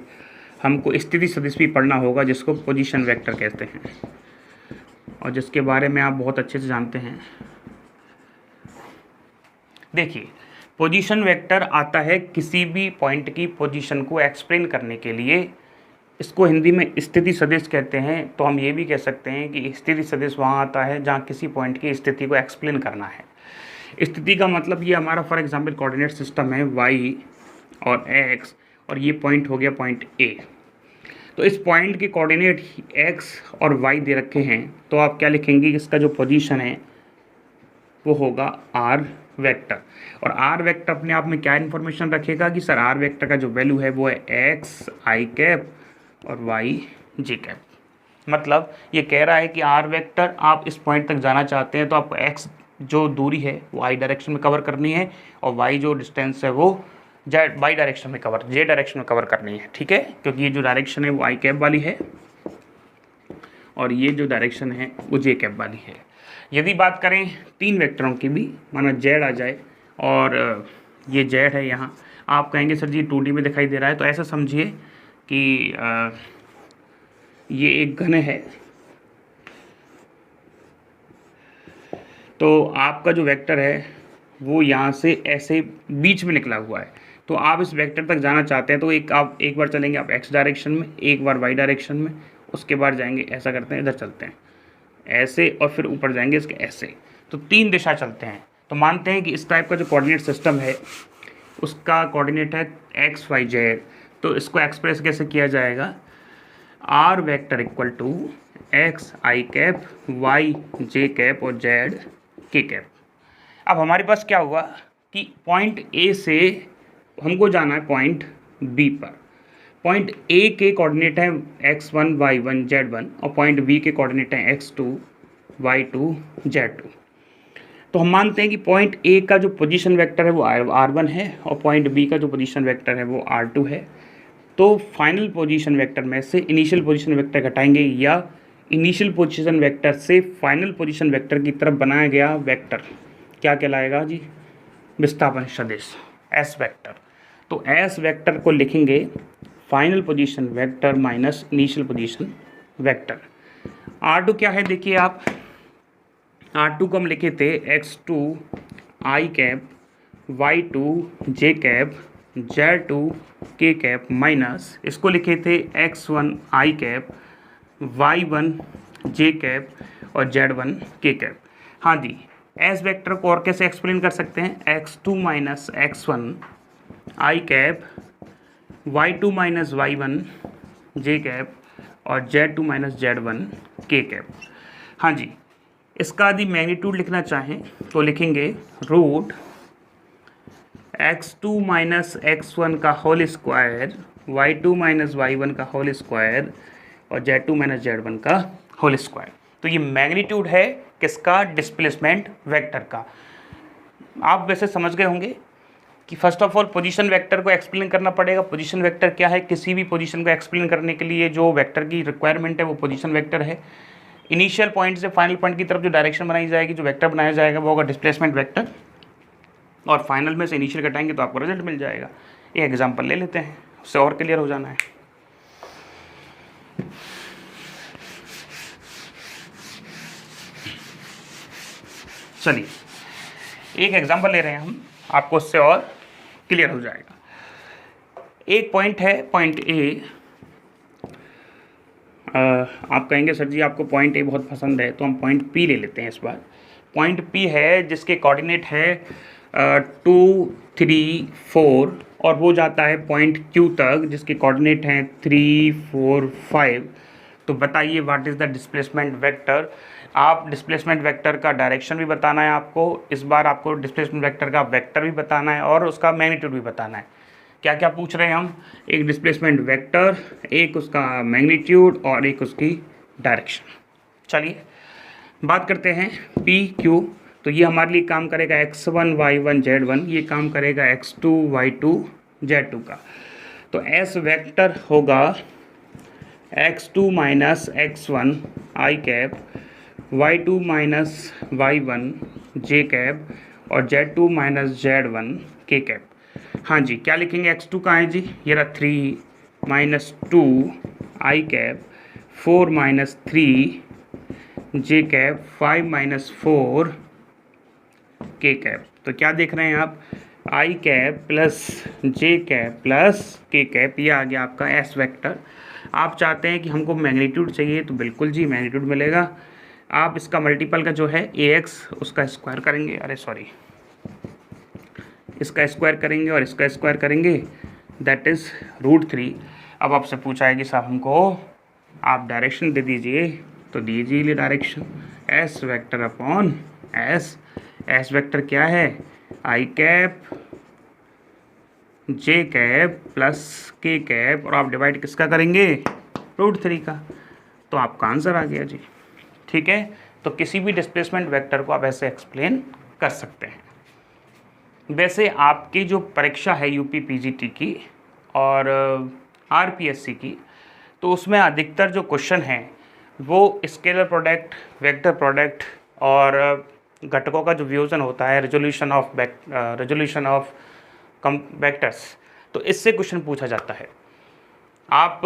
हमको स्थिति सदिश भी पढ़ना होगा, जिसको पोजीशन वेक्टर कहते हैं और जिसके बारे में आप बहुत अच्छे से जानते हैं। देखिए पोजीशन वेक्टर आता है किसी भी पॉइंट की पोजीशन को एक्सप्लेन करने के लिए। इसको हिंदी में स्थिति सदिश कहते हैं। तो हम ये भी कह सकते हैं कि स्थिति सदिश वहाँ आता है जहाँ किसी पॉइंट की स्थिति को एक्सप्लेन करना है। स्थिति का मतलब ये हमारा फॉर एग्जांपल कोऑर्डिनेट सिस्टम है y और x और ये पॉइंट हो गया पॉइंट A। तो इस पॉइंट के कोऑर्डिनेट x और y दे रखे हैं, तो आप क्या लिखेंगे, इसका जो पोजीशन है वो होगा r वेक्टर। और r वेक्टर अपने आप में क्या इन्फॉर्मेशन रखेगा कि सर r वेक्टर का जो वैल्यू है वो है x i कैप और y j कैप। मतलब ये कह रहा है कि r वेक्टर आप इस पॉइंट तक जाना चाहते हैं तो आपको x जो दूरी है वो i डायरेक्शन में कवर करनी है और y जो डिस्टेंस है वो y डायरेक्शन में कवर, j डायरेक्शन में कवर करनी है। ठीक है, क्योंकि ये जो डायरेक्शन है वो i कैप वाली है और ये जो डायरेक्शन है वो j कैप वाली है। यदि बात करें तीन वेक्टरों की भी, माना z आ जाए और ये z है यहाँ, आप कहेंगे सर जी 2D में दिखाई दे रहा है, तो ऐसा समझिए कि ये एक घन है। तो आपका जो वेक्टर है वो यहाँ से ऐसे बीच में निकला हुआ है। तो आप इस वेक्टर तक जाना चाहते हैं तो आप एक बार चलेंगे आप x डायरेक्शन में, एक बार y डायरेक्शन में, उसके बाद जाएंगे ऐसा करते हैं, इधर चलते हैं ऐसे और फिर ऊपर जाएंगे इसके ऐसे। तो तीन दिशा चलते हैं। तो मानते हैं कि इस टाइप का जो कोऑर्डिनेट सिस्टम है उसका कोऑर्डिनेट है x y z। तो इसको एक्सप्रेस कैसे किया जाएगा, r vector equal to x i cap y j cap और z k कैप। अब हमारे पास क्या हुआ कि पॉइंट A से हमको जाना है पॉइंट B पर। पॉइंट A के कोऑर्डिनेट है x1 y1 z1 और पॉइंट B के कोऑर्डिनेट है x2 y2 z2। तो हम मानते हैं कि पॉइंट A का जो पोजीशन वेक्टर है वो r1 है और पॉइंट B का जो पोजीशन वेक्टर है वो r2 है। तो फाइनल पोजीशन वेक्टर में से इनिशियल पोजीशन वेक्टर घटाएंगे या इनिशियल पोजीशन वेक्टर से फाइनल पोजीशन वेक्टर की तरफ बनाया गया वेक्टर क्या कहलाएगा जी, विस्थापन सदिश s वेक्टर। तो s वेक्टर को लिखेंगे final position vector minus initial position vector. r2 क्या है, देखिए आप r2 को हम लिखे थे x2 i cap y2 j cap z2 k cap minus इसको लिखे थे x1 i cap y1 j cap और z1 k कैप। हाँ जी, एस वेक्टर को और कैसे एक्सप्लेन कर सकते हैं, x2 minus x1 i cap y2 minus y1 j cap और z2 minus z1 k cap. हाँ जी, इसका यदि मैग्नीट्यूड लिखना चाहें तो लिखेंगे रूट x2 माइनस x1 का whole square y2 minus y1 का होल स्क्वायर और z2 माइनस z1 का होल स्क्वायर। तो ये मैग्नीट्यूड है किसका, डिस्प्लेसमेंट वेक्टर का। आप वैसे समझ गए होंगे कि first of all position vector को एक्सप्लेन करना पड़ेगा। पोजीशन वेक्टर क्या है, किसी भी पोजीशन को एक्सप्लेन करने के लिए जो वेक्टर की रिक्वायरमेंट है वो पोजीशन वेक्टर है। इनिशियल पॉइंट से फाइनल पॉइंट की तरफ जो डायरेक्शन बनाई जाएगी, जो वेक्टर बनाया जाएगा वो होगा डिस्प्लेसमेंट वेक्टर, और फाइनल में से इनिशियल घटाएंगे तो आपको रिजल्ट मिल जाएगा। एक एग्जाम्पल ले लेते हैं, उससे और क्लियर हो जाना है। चलिए एक एग्जाम्पल ले रहे हैं हम, आपको उससे और क्लियर हो जाएगा। एक पॉइंट है, पॉइंट ए। आप कहेंगे सर जी आपको पॉइंट ए बहुत पसंद है, तो हम पॉइंट पी ले लेते हैं इस बार। पॉइंट पी है जिसके कोऑर्डिनेट है 2, 3, 4, और वो जाता है पॉइंट क्यू तक जिसके कोऑर्डिनेट हैं 3, 4, 5। तो बताइए what is the displacement vector. आप डिस्प्लेसमेंट वेक्टर का डायरेक्शन भी बताना है आपको, इस बार आपको डिस्प्लेसमेंट वेक्टर का वेक्टर भी बताना है और उसका मैग्नीट्यूड भी बताना है। क्या क्या पूछ रहे हैं हम, एक डिस्प्लेसमेंट वेक्टर, एक उसका मैग्नीट्यूड और एक उसकी डायरेक्शन। चलिए बात करते हैं पी क्यू। तो ये हमारे लिए काम करेगा x1 y1 z1, ये काम करेगा x2 y2 z2 का। तो s वेक्टर होगा x2 minus x1 i cap, y2 minus y1 j cap और z2 minus z1 k cap. हाँ जी, क्या लिखेंगे, x2 कहाँ है जी, ये रहा 3 minus 2 i cap, 4 minus 3 j cap, 5 minus 4 k cap. तो क्या देख रहे हैं आप, i cap plus j cap plus k cap, ये आ गया आपका s वेक्टर। आप चाहते हैं कि हमको मैग्नीट्यूड चाहिए, तो बिल्कुल जी मैग्नीट्यूड मिलेगा। आप इसका मल्टीपल का जो है ax उसका स्क्वायर करेंगे, अरे सॉरी, इसका स्क्वायर करेंगे और इसका स्क्वायर करेंगे, दैट इज़ √3। अब आपसे पूछा है कि साहब हमको आप डायरेक्शन दे दीजिए, तो दीजिए direction S vector upon S vector क्या है, i cap J cap plus के कैप, और आप डिवाइड किसका करेंगे, √3 का। तो आपका आंसर आ गया जी। ठीक है, तो किसी भी डिस्प्लेसमेंट वेक्टर को आप ऐसे एक्सप्लेन कर सकते हैं। वैसे आपकी जो परीक्षा है यूपी पीजीटी की और आरपीएससी की, तो उसमें अधिकतर जो क्वेश्चन हैं वो स्केलर प्रोडक्ट, वेक्टर प्रोडक्ट और घटकों का जो वियोजन होता है, रेजोल्यूशन ऑफ वेक्टर्स, तो इससे क्वेश्चन पूछा जाता है। आप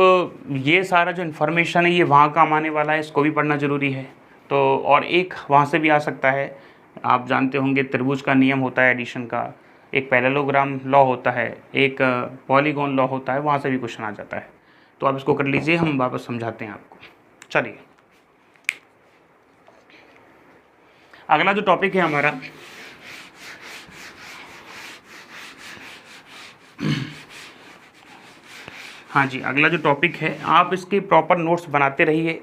ये सारा जो इन्फॉर्मेशन है ये वहाँ काम आने वाला है, इसको भी पढ़ना ज़रूरी है। तो और एक वहाँ से भी आ सकता है, आप जानते होंगे त्रिभुज का नियम होता है एडिशन का, एक पैरेललोग्राम लॉ होता है, एक पॉलीगॉन लॉ होता है, वहाँ से भी क्वेश्चन आ जाता है। तो आप इसको कर लीजिए, हम वापस समझाते हैं आपको। चलिए अगला जो टॉपिक है हमारा, हाँ जी, अगला जो टॉपिक है, आप इसके प्रॉपर नोट्स बनाते रहिए।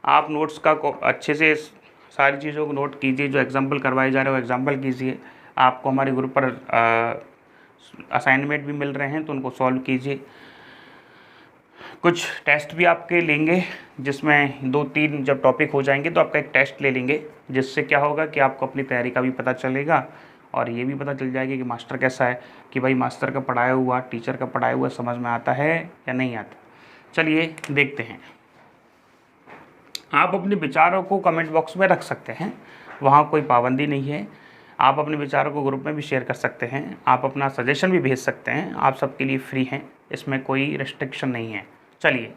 आप नोट्स का अच्छे से सारी चीज़ों को नोट कीजिए, जो एग्जाम्पल करवाए जा रहे हो एग्जाम्पल कीजिए। आपको हमारे ग्रुप पर असाइनमेंट भी मिल रहे हैं, तो उनको सॉल्व कीजिए। कुछ टेस्ट भी आपके लेंगे, जिसमें 2-3 जब टॉपिक हो जाएंगे तो आपका एक टेस्ट ले लेंगे, जिससे क्या होगा कि आपको अपनी तैयारी का भी पता चलेगा और ये भी पता चल जाएगा कि मास्टर कैसा है, कि भाई मास्टर का पढ़ाया हुआ, टीचर का पढ़ाया हुआ समझ में आता है या नहीं आता। चलिए देखते हैं। आप अपने विचारों को कमेंट बॉक्स में रख सकते हैं, वहाँ कोई पाबंदी नहीं है। आप अपने विचारों को ग्रुप में भी शेयर कर सकते हैं, आप अपना सजेशन भी भेज सकते हैं, आप सबके लिए फ्री हैं, इसमें कोई रिस्ट्रिक्शन नहीं है। चलिए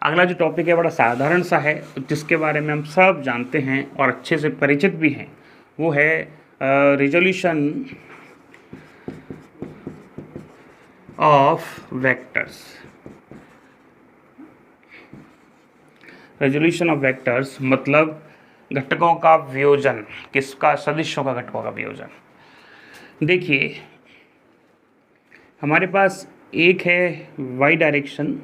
अगला जो टॉपिक है बड़ा साधारण सा है, जिसके बारे में हम सब जानते हैं और अच्छे से परिचित भी हैं, वो है resolution of vectors. Resolution of vectors मतलब घटकों का वियोजन, किसका, सदिशों का घटकों का वियोजन। देखिए हमारे पास एक है वाई डायरेक्शन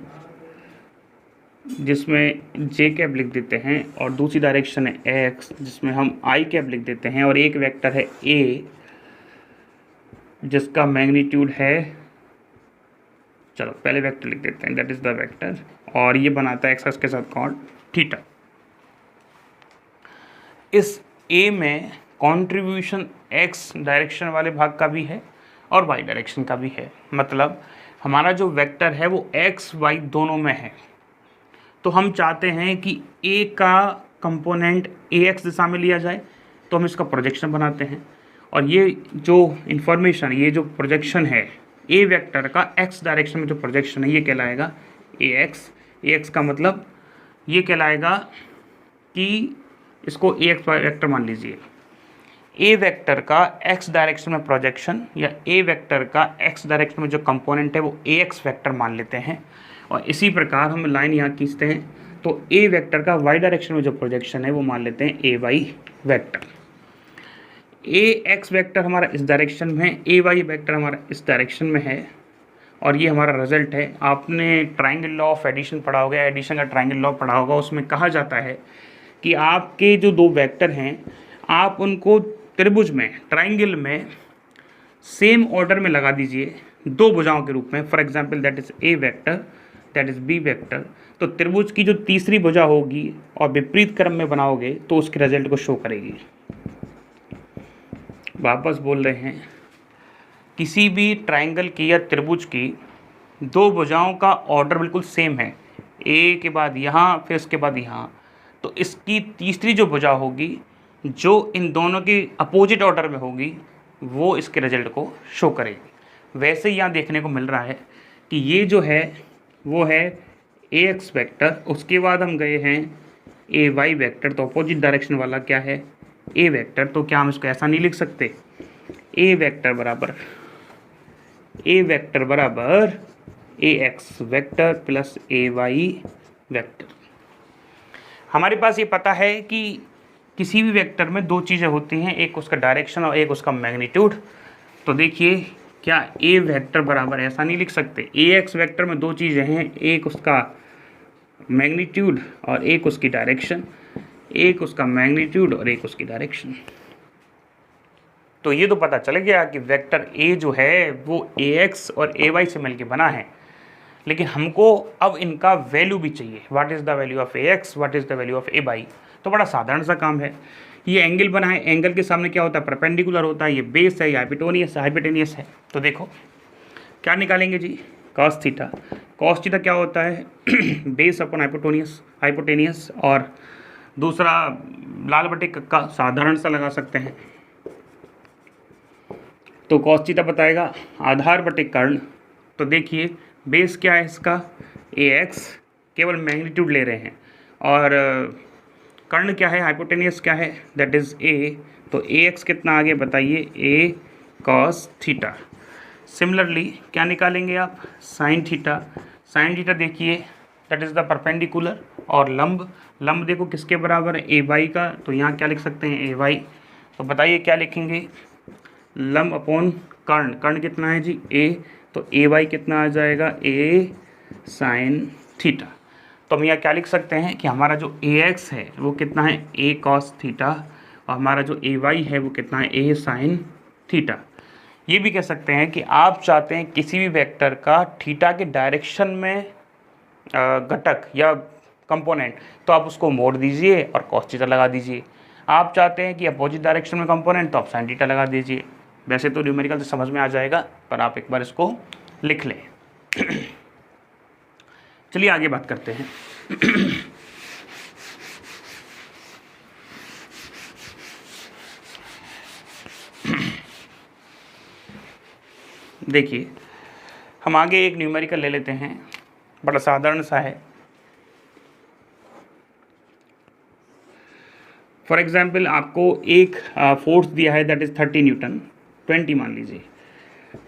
जिसमें जे कैप लिख देते हैं, और दूसरी डायरेक्शन है एक्स जिसमें हम आई कैप लिख देते हैं, और एक वेक्टर है ए जिसका मैग्नीट्यूड है, चलो पहले वेक्टर लिख देते हैं, दैट इज़ द वेक्टर, और ये बनाता है एक्स के साथ कोण थीटा। इस ए में कंट्रीब्यूशन एक्स डायरेक्शन वाले भाग का भी है और वाई डायरेक्शन का भी है। मतलब हमारा जो वेक्टर है वो एक्स वाई दोनों में है। तो हम चाहते हैं कि ए का कंपोनेंट ए एक्स दिशा में लिया जाए, तो हम इसका प्रोजेक्शन बनाते हैं। और ये जो इन्फॉर्मेशन, ये जो प्रोजेक्शन है ए वेक्टर का एक्स डायरेक्शन में जो प्रोजेक्शन है, ये कहलाएगा ए एक्स। ए एक्स का मतलब ये कहलाएगा कि इसको ए एक्स वेक्टर मान लीजिए। ए वेक्टर का एक्स डायरेक्शन में प्रोजेक्शन या ए वेक्टर का एक्स डायरेक्शन में जो कंपोनेंट है वो ए एक्स वेक्टर मान लेते हैं। और इसी प्रकार हम लाइन यहाँ खींचते हैं तो ए वेक्टर का वाई डायरेक्शन में जो प्रोजेक्शन है वो मान लेते हैं ए वाई वेक्टर। ए एक्स वेक्टर हमारा इस डायरेक्शन में है, ए वाई वेक्टर हमारा इस डायरेक्शन में है, और ये हमारा रिजल्ट है। आपने ट्राइंगल लॉ ऑफ एडिशन पढ़ा होगा, एडिशन का ट्राइंगल लॉ पढ़ा होगा। उसमें कहा जाता है कि आपके जो दो वेक्टर हैं आप उनको त्रिभुज में, ट्राइंगल में सेम ऑर्डर में लगा दीजिए दो भुजाओं के रूप में। For example that is A vector, that is B vector. तो त्रिभुज की जो तीसरी भुजा होगी और विपरीत क्रम में बनाओगे तो उसके रिजल्ट को शो करेगी। वापस बोल रहे हैं, किसी भी ट्राइंगल की या त्रिभुज की दो भुजाओं का ऑर्डर बिल्कुल सेम है, ए के बाद यहाँ फिर इसके बाद यहाँ, तो इसकी तीसरी जो भुजा होगी जो इन दोनों की अपोजिट ऑर्डर में होगी वो इसके रिजल्ट को शो करेगी। वैसे यहाँ देखने को मिल रहा है कि ये जो है वो है ए एक्स वेक्टर, उसके बाद हम गए हैं ए वाई वेक्टर, तो अपोजिट डायरेक्शन वाला क्या है ए वेक्टर। तो क्या हम इसको ऐसा नहीं लिख सकते, ए वेक्टर बराबर ए एक्स वेक्टर प्लस ए वाई वेक्टर। हमारे पास ये पता है कि किसी भी वेक्टर में दो चीज़ें होती हैं, एक उसका डायरेक्शन और एक उसका मैग्नीट्यूड। तो देखिए क्या ए वेक्टर बराबर ऐसा नहीं लिख सकते, ए एक्स वेक्टर में दो चीज़ें हैं, एक उसका मैग्नीट्यूड और एक उसकी डायरेक्शन, एक उसका मैग्नीट्यूड और एक उसकी डायरेक्शन। तो ये तो पता चल गया कि वेक्टर ए जो है वो ए एक्स और ए वाई से मिलकर बना है। लेकिन हमको अब इनका वैल्यू भी चाहिए, what is the value of A X, what is the value of A Y. तो बड़ा साधारण सा काम है। ये एंगल बना है, एंगल के सामने क्या होता है, परपेंडिकुलर होता है, ये बेस है, ये हाइपोटेनियस है। तो देखो क्या निकालेंगे जी, कॉस थीटा। कॉस थीटा क्या होता है बेस अपॉन हाइपोटेनियस, और दूसरा लाल बटे कक्का साधारण सा लगा सकते हैं। तो कॉस थीटा बताएगा आधार बटे कर्ण। तो देखिए बेस क्या है इसका ए एक्स, केवल मैग्नीट्यूड ले रहे हैं, और कर्ण क्या है, हाइपोटेनियस क्या है, दैट इज़ ए। तो ए एक्स कितना आगे बताइए, ए कॉस थीटा। सिमिलरली क्या निकालेंगे आप, साइन थीटा। साइन थीटा देखिए दैट इज़ द परपेंडिकुलर, और लंब देखो किसके बराबर है, ए वाई का। तो यहाँ क्या लिख सकते हैं, ए वाई। तो बताइए क्या लिखेंगे, लंब अपॉन कर्ण कितना है जी, ए। तो ए वाई कितना आ जाएगा, ए साइन थीटा। तो हम यहाँ क्या लिख सकते हैं कि हमारा जो ए एक्स है वो कितना है, ए कॉस थीटा, और हमारा जो ए वाई है वो कितना है, ए साइन थीटा। ये भी कह सकते हैं कि आप चाहते हैं किसी भी वेक्टर का थीटा के डायरेक्शन में घटक या कंपोनेंट, तो आप उसको मोड़ दीजिए और कॉस थीटा लगा दीजिए। आप चाहते हैं कि अपोजिट डायरेक्शन में कंपोनेंट, तो आप साइन थीटा लगा दीजिए। वैसे तो न्यूमेरिकल से समझ में आ जाएगा, पर आप एक बार इसको लिख लें। चलिए आगे बात करते हैं। देखिए हम आगे एक न्यूमेरिकल ले लेते हैं, बड़ा साधारण सा है। फॉर एग्जाम्पल आपको एक फोर्स दिया है दैट इज़ 30 न्यूटन, 20 मान लीजिए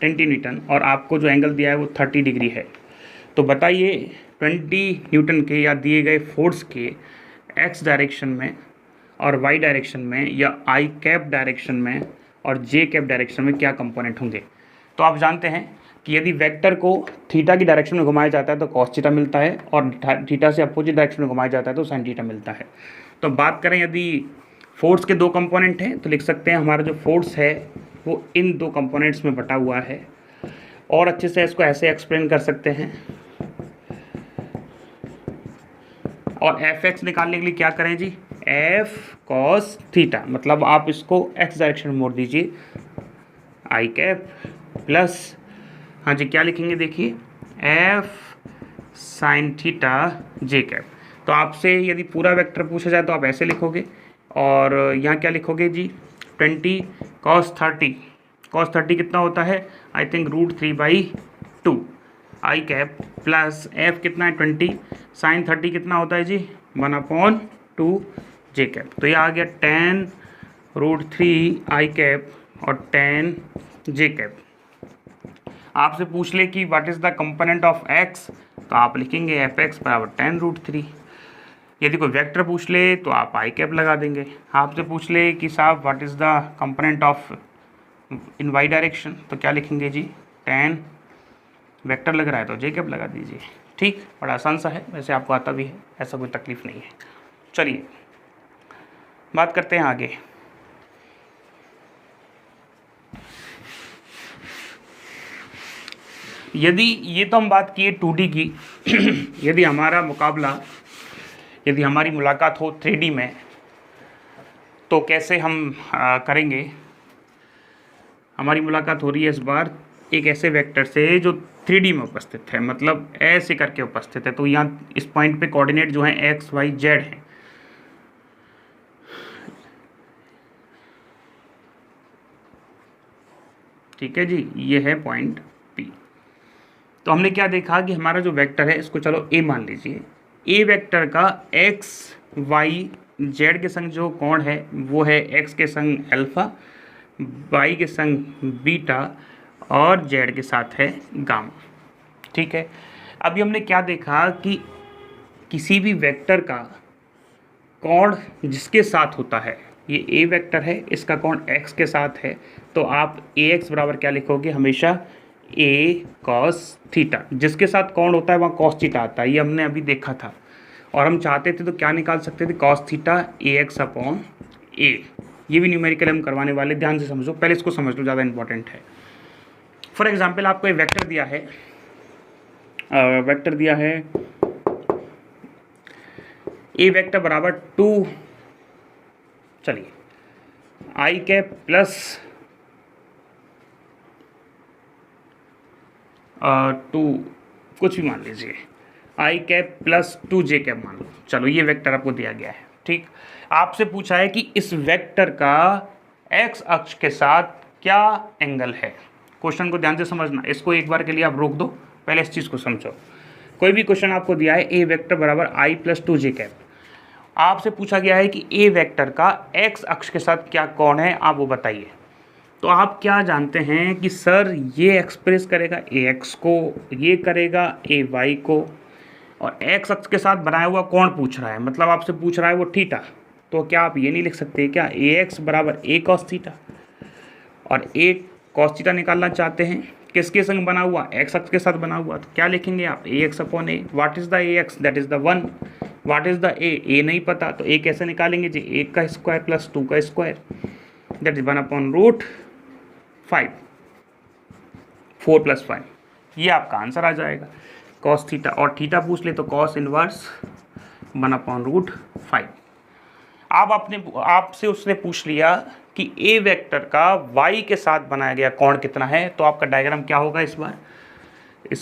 20 न्यूटन, और आपको जो एंगल दिया है वो 30 डिग्री है। तो बताइए 20 न्यूटन के या दिए गए फोर्स के एक्स डायरेक्शन में और वाई डायरेक्शन में या आई कैप डायरेक्शन में और जे कैप डायरेक्शन में क्या कंपोनेंट होंगे। तो आप जानते हैं कि यदि वेक्टर को थीटा की डायरेक्शन में घुमाया जाता है तो कॉस थीटा मिलता है, और थीटा से अपोजिट डायरेक्शन में घुमाया जाता है तो साइन थीटा मिलता है। तो बात करें यदि फोर्स के दो कंपोनेंट हैं, तो लिख सकते हैं हमारा जो फोर्स है वो इन दो कंपोनेंट्स में बटा हुआ है। और अच्छे से इसको ऐसे एक्सप्लेन कर सकते हैं, और एफ एक्स निकालने के लिए क्या करें जी, एफ कॉस थीटा, मतलब आप इसको एक्स डायरेक्शन में मोड़ दीजिए, आई कैप प्लस, हाँ जी क्या लिखेंगे देखिए, एफ साइन थीटा जे कैप। तो आपसे यदि पूरा वेक्टर पूछा जाए तो आप ऐसे लिखोगे, और यहाँ क्या लिखोगे जी, 20 कॉस 30, कॉस 30 कितना होता है, I think √3/2 I cap plus F कितना है 20, साइन 30 कितना होता है जी 1/2 जे कैप। तो ये आ गया 10√3 आई कैप और 10 जे कैप। आपसे पूछ ले कि what is the component of x, तो आप लिखेंगे एफ एक्स बराबर 10√3। यदि कोई वेक्टर पूछ ले तो आप आई कैप लगा देंगे। आपसे पूछ ले कि साहब what is the component of in Y direction, तो क्या लिखेंगे जी 10, वेक्टर लग रहा है तो जे कैप लगा दीजिए। ठीक, बड़ा आसान सा है, वैसे आपको आता भी है, ऐसा कोई तकलीफ नहीं है। चलिए बात करते हैं आगे। यदि ये तो हम बात किए 2D की यदि हमारा मुकाबला, यदि हमारी मुलाकात हो 3D में तो कैसे हम करेंगे। हमारी मुलाकात हो रही है इस बार एक ऐसे वेक्टर से जो 3D में उपस्थित है, मतलब ऐसे करके उपस्थित है। तो यहाँ इस पॉइंट पे कोऑर्डिनेट जो है एक्स वाई जेड है। ठीक है जी, ये है पॉइंट P। तो हमने क्या देखा कि हमारा जो वेक्टर है इसको चलो A मान लीजिए। A वेक्टर का एक्स वाई जेड के संग जो कोण है वो है एक्स के संग अल्फा, वाई के संग बीटा और जेड के साथ है गामा। ठीक है, अभी हमने क्या देखा कि किसी भी वेक्टर का कोण जिसके साथ होता है, ये ए वेक्टर है, इसका कोण एक्स के साथ है, तो आप ए एक्स बराबर क्या लिखोगे, हमेशा ए कॉस थीटा। जिसके साथ कोण होता है वहाँ कॉस थीटा आता है, ये हमने अभी देखा था। और हम चाहते थे तो क्या निकाल सकते थे, कॉस थीटा ए एक्स अपॉन ए। ये भी न्यूमेरिकल हम करवाने वाले, ध्यान से समझो, पहले इसको समझ लो, ज़्यादा इंपॉर्टेंट है। फॉर एग्जाम्पल आपको एक वेक्टर दिया है, वेक्टर दिया है ए वेक्टर बराबर 2, चलिए आई कैप प्लस 2, कुछ भी मान लीजिए, आई कैप प्लस 2 जे कैप मान लो। चलो ये वेक्टर आपको दिया गया है। ठीक, आपसे पूछा है कि इस वेक्टर का एक्स अक्ष के साथ क्या एंगल है। क्वेश्चन को ध्यान से समझना, इसको एक बार के लिए आप रोक दो, पहले इस चीज़ को समझो। कोई भी क्वेश्चन आपको दिया है ए वेक्टर बराबर आई प्लस 2 जे कैप, आपसे पूछा गया है कि ए वेक्टर का एक्स अक्ष के साथ क्या कोण है, आप वो बताइए। तो आप क्या जानते हैं कि सर ये एक्सप्रेस करेगा ए एक्स को, ये करेगा ए वाई को, और एक्स अक्ष के साथ बनाया हुआ कोण पूछ रहा है, मतलब आपसे पूछ रहा है वो थीटा। तो क्या आप ये नहीं लिख सकते क्या ए एक्स बराबर ए कॉस थीटा, और ए कॉस थीटा निकालना चाहते हैं किसके संग बना हुआ, एक्स अक्ष के साथ बना हुआ। तो क्या लिखेंगे आप, a x upon a, what is the a x, that is the 1, what is the a नहीं पता, तो ए कैसे निकालेंगे जी, 1 का स्क्वायर प्लस 2 का स्क्वायर, दैट इज 1/√5, 4 + 5, ये आपका आंसर आ जाएगा कॉस थीटा। और थीटा पूछ ले तो कॉस इनवर्स 1/√5। आपसे उसने पूछ लिया कि ए वेक्टर का वाई के साथ बनाया गया कोण कितना है, तो आपका डायग्राम क्या होगा इस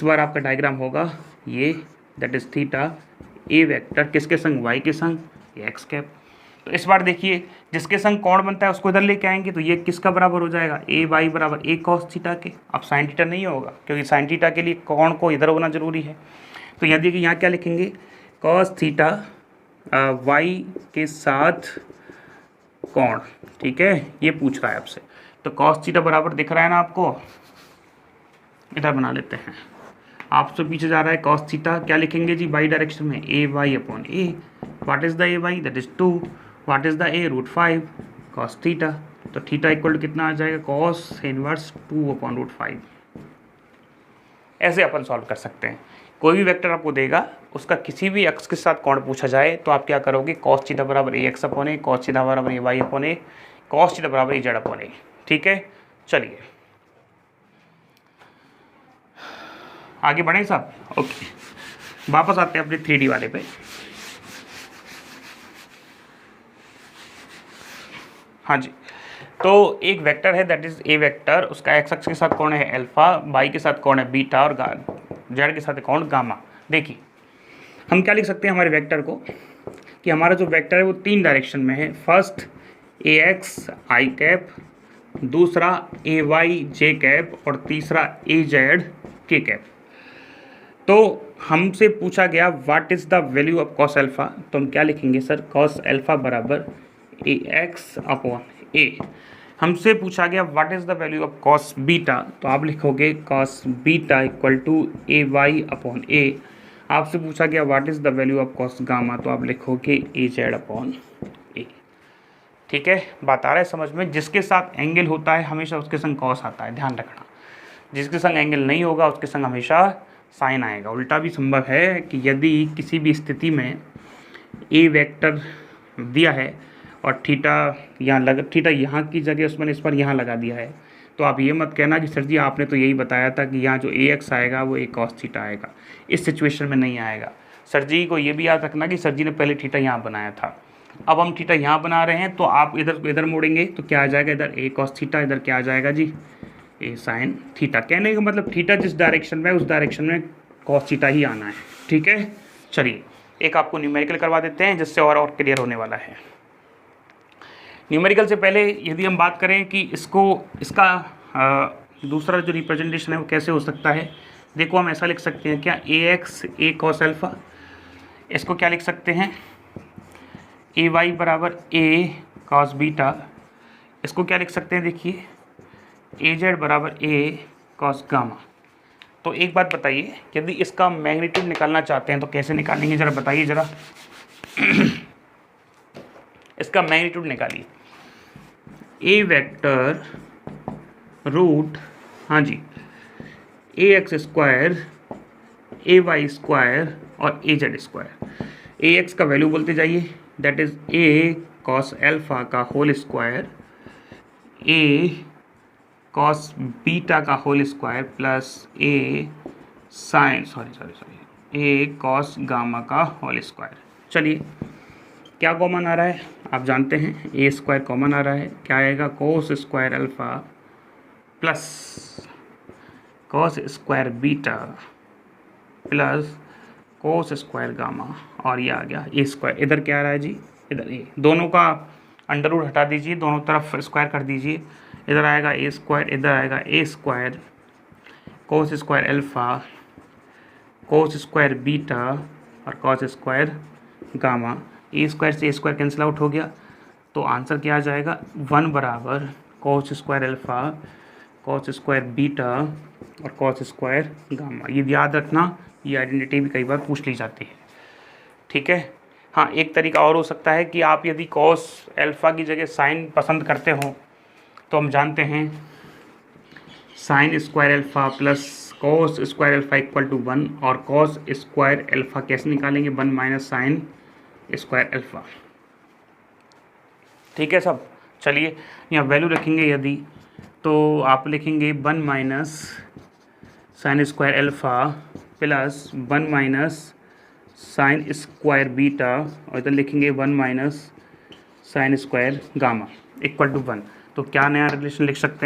बार आपका डायग्राम होगा ये, that is theta, A vector किसके संग, वाई के संग, एक्स कैप। तो इस बार देखिए जिसके संग कोण बनता है उसको इधर लेके आएंगे, तो ये किसका बराबर हो जाएगा, ए वाई बराबर ए कॉस थीटा के। अब साइन थीटा नहीं होगा क्योंकि साइन थीटा के लिए कोण को इधर होना जरूरी है। तो यहाँ देखिए, यहाँ क्या लिखेंगे, कॉस थीटा वाई के साथ कोण। ठीक है, ये पूछ रहा है आपसे, तो कॉस थीटा बराबर दिख रहा है ना आपको, इधर बना लेते हैं, आपसे पीछे जा रहा है कॉस थीटा, क्या लिखेंगे जी वाई डायरेक्शन में, a y upon a, what is the a y, that is 2, what is the a, √5 cos theta. तो थीटा इक्वल टू कितना आ जाएगा, कॉस इनवर्स 2/√5। ऐसे अपन सॉल्व कर सकते हैं। कोई भी वेक्टर आपको देगा, उसका किसी भी अक्ष के साथ कोण पूछा जाए तो आप क्या करोगे, कॉस थीटा बराबर ए एक्स अपॉन ए, कॉस थीटा बराबर ए वाई अपॉन ए, कॉस थीटा बराबर ए जेड अपॉन ए। ठीक है, चलिए आगे बढ़ें साहब। ओके, वापस आते हैं अपने 3D वाले पे। हाँ जी, तो एक वेक्टर है दैट इज़ ए वेक्टर, उसका एक्स अक्ष के साथ कोण है अल्फा, वाई के साथ कोण है बीटा और जेड के साथ कोण गामा। देखिए हम क्या लिख सकते हैं हमारे वेक्टर को कि हमारा जो वेक्टर है वो 3 डायरेक्शन में है। First A x I cap, दूसरा ए वाई जे कैप और तीसरा ए जेड के कैप। तो हमसे पूछा गया what is the value of cos alpha, तो हम क्या लिखेंगे सर, कॉस अल्फ़ा बराबर ए एक्स अपॉन ए। हमसे पूछा गया what is the value of cos beta, तो आप लिखोगे cos beta equal to a y upon a. आपसे पूछा गया what is the value of cos gamma, तो आप लिखोगे ए जेड अपॉन ए। ठीक है, बात आ रहा है समझ में। जिसके साथ एंगल होता है हमेशा उसके संग कॉस आता है, ध्यान रखना। जिसके संग एंगल नहीं होगा उसके संग हमेशा साइन आएगा। उल्टा भी संभव है कि यदि किसी भी स्थिति में ए वेक्टर दिया है और थीटा यहाँ की जगह उसमें इस पर यहाँ लगा दिया है, तो आप ये मत कहना कि सर जी आपने तो यही बताया था कि यहाँ जो ए एक्स आएगा वो ए कॉस थीटा आएगा। इस सिचुएशन में नहीं आएगा। सर जी को ये भी याद रखना कि सर जी ने पहले थीटा यहाँ बनाया था, अब हम थीटा यहाँ बना रहे हैं, तो आप इधर मोड़ेंगे तो क्या आ जाएगा, इधर ए कॉस थीटा, इधर क्या आ जाएगा जी ए साइन थीटा। कहने का मतलब थीटा जिस डायरेक्शन में है उस डायरेक्शन में कॉस थीटा ही आना है। ठीक है, चलिए एक आपको न्यूमेरिकल करवा देते हैं जिससे और क्लियर होने वाला है। न्यूमेरिकल से पहले यदि हम बात करें कि इसका दूसरा जो रिप्रेजेंटेशन है वो कैसे हो सकता है, देखो हम ऐसा लिख सकते हैं क्या, ए एक्स ए कॉस अल्फ़ा, इसको क्या लिख सकते हैं ए वाई बराबर ए कॉस बीटा, इसको क्या लिख सकते हैं देखिए ए जेड बराबर ए कॉस गामा। तो एक बात बताइए, यदि इसका मैग्नीट्यूड निकालना चाहते हैं तो कैसे निकालेंगे, ज़रा बताइए ज़रा। इसका मैग्नीट्यूड निकालिए, ए वेक्टर रूट, हाँ जी, ए एक्स स्क्वायर ए वाई स्क्वायर और ए जेड स्क्वायर। ए एक्स का वैल्यू बोलते जाइए, that is a cos alpha का होल स्क्वायर, ए कॉस बीटा का होल स्क्वायर प्लस ए साइन ए कॉस गामा का होल स्क्वायर। चलिए क्या कॉमन आ रहा है, आप जानते हैं ए स्क्वायर कॉमन आ रहा है, क्या आएगा कोस square alpha plus cos square beta plus cos square gamma, और ये आ गया ए स्क्वायर। इधर क्या आ रहा है जी, इधर ए, दोनों का अंडर रूट हटा दीजिए, दोनों तरफ स्क्वायर कर दीजिए। इधर आएगा ए स्क्वायर, इधर आएगा a square cos square alpha cos square beta और cos square gamma. A square से ए स्क्वायर कैंसिल आउट हो गया, तो आंसर क्या आ जाएगा, 1 बराबर कोस square alpha cos square beta और कोस स्क्वायर गामा। ये याद रखना, ये आइडेंटिटी भी कई बार पूछ ली जाती है। ठीक है, हाँ एक तरीका और हो सकता है कि आप यदि कॉस अल्फ़ा की जगह साइन पसंद करते हो तो हम जानते हैं sine square alpha plus cos square alpha equal to 1, और कॉस स्क्वायर अल्फ़ा कैसे निकालेंगे, 1 माइनस साइन स्क्वायर अल्फ़ा। ठीक है सब, चलिए यहाँ वैल्यू रखेंगे यदि, तो आप लिखेंगे 1 minus sine square alpha plus 1 minus sine square beta, और इधर लिखेंगे 1 minus sine square gamma equal to 1। तो क्या नया रिलेशन लिख सकते हैं,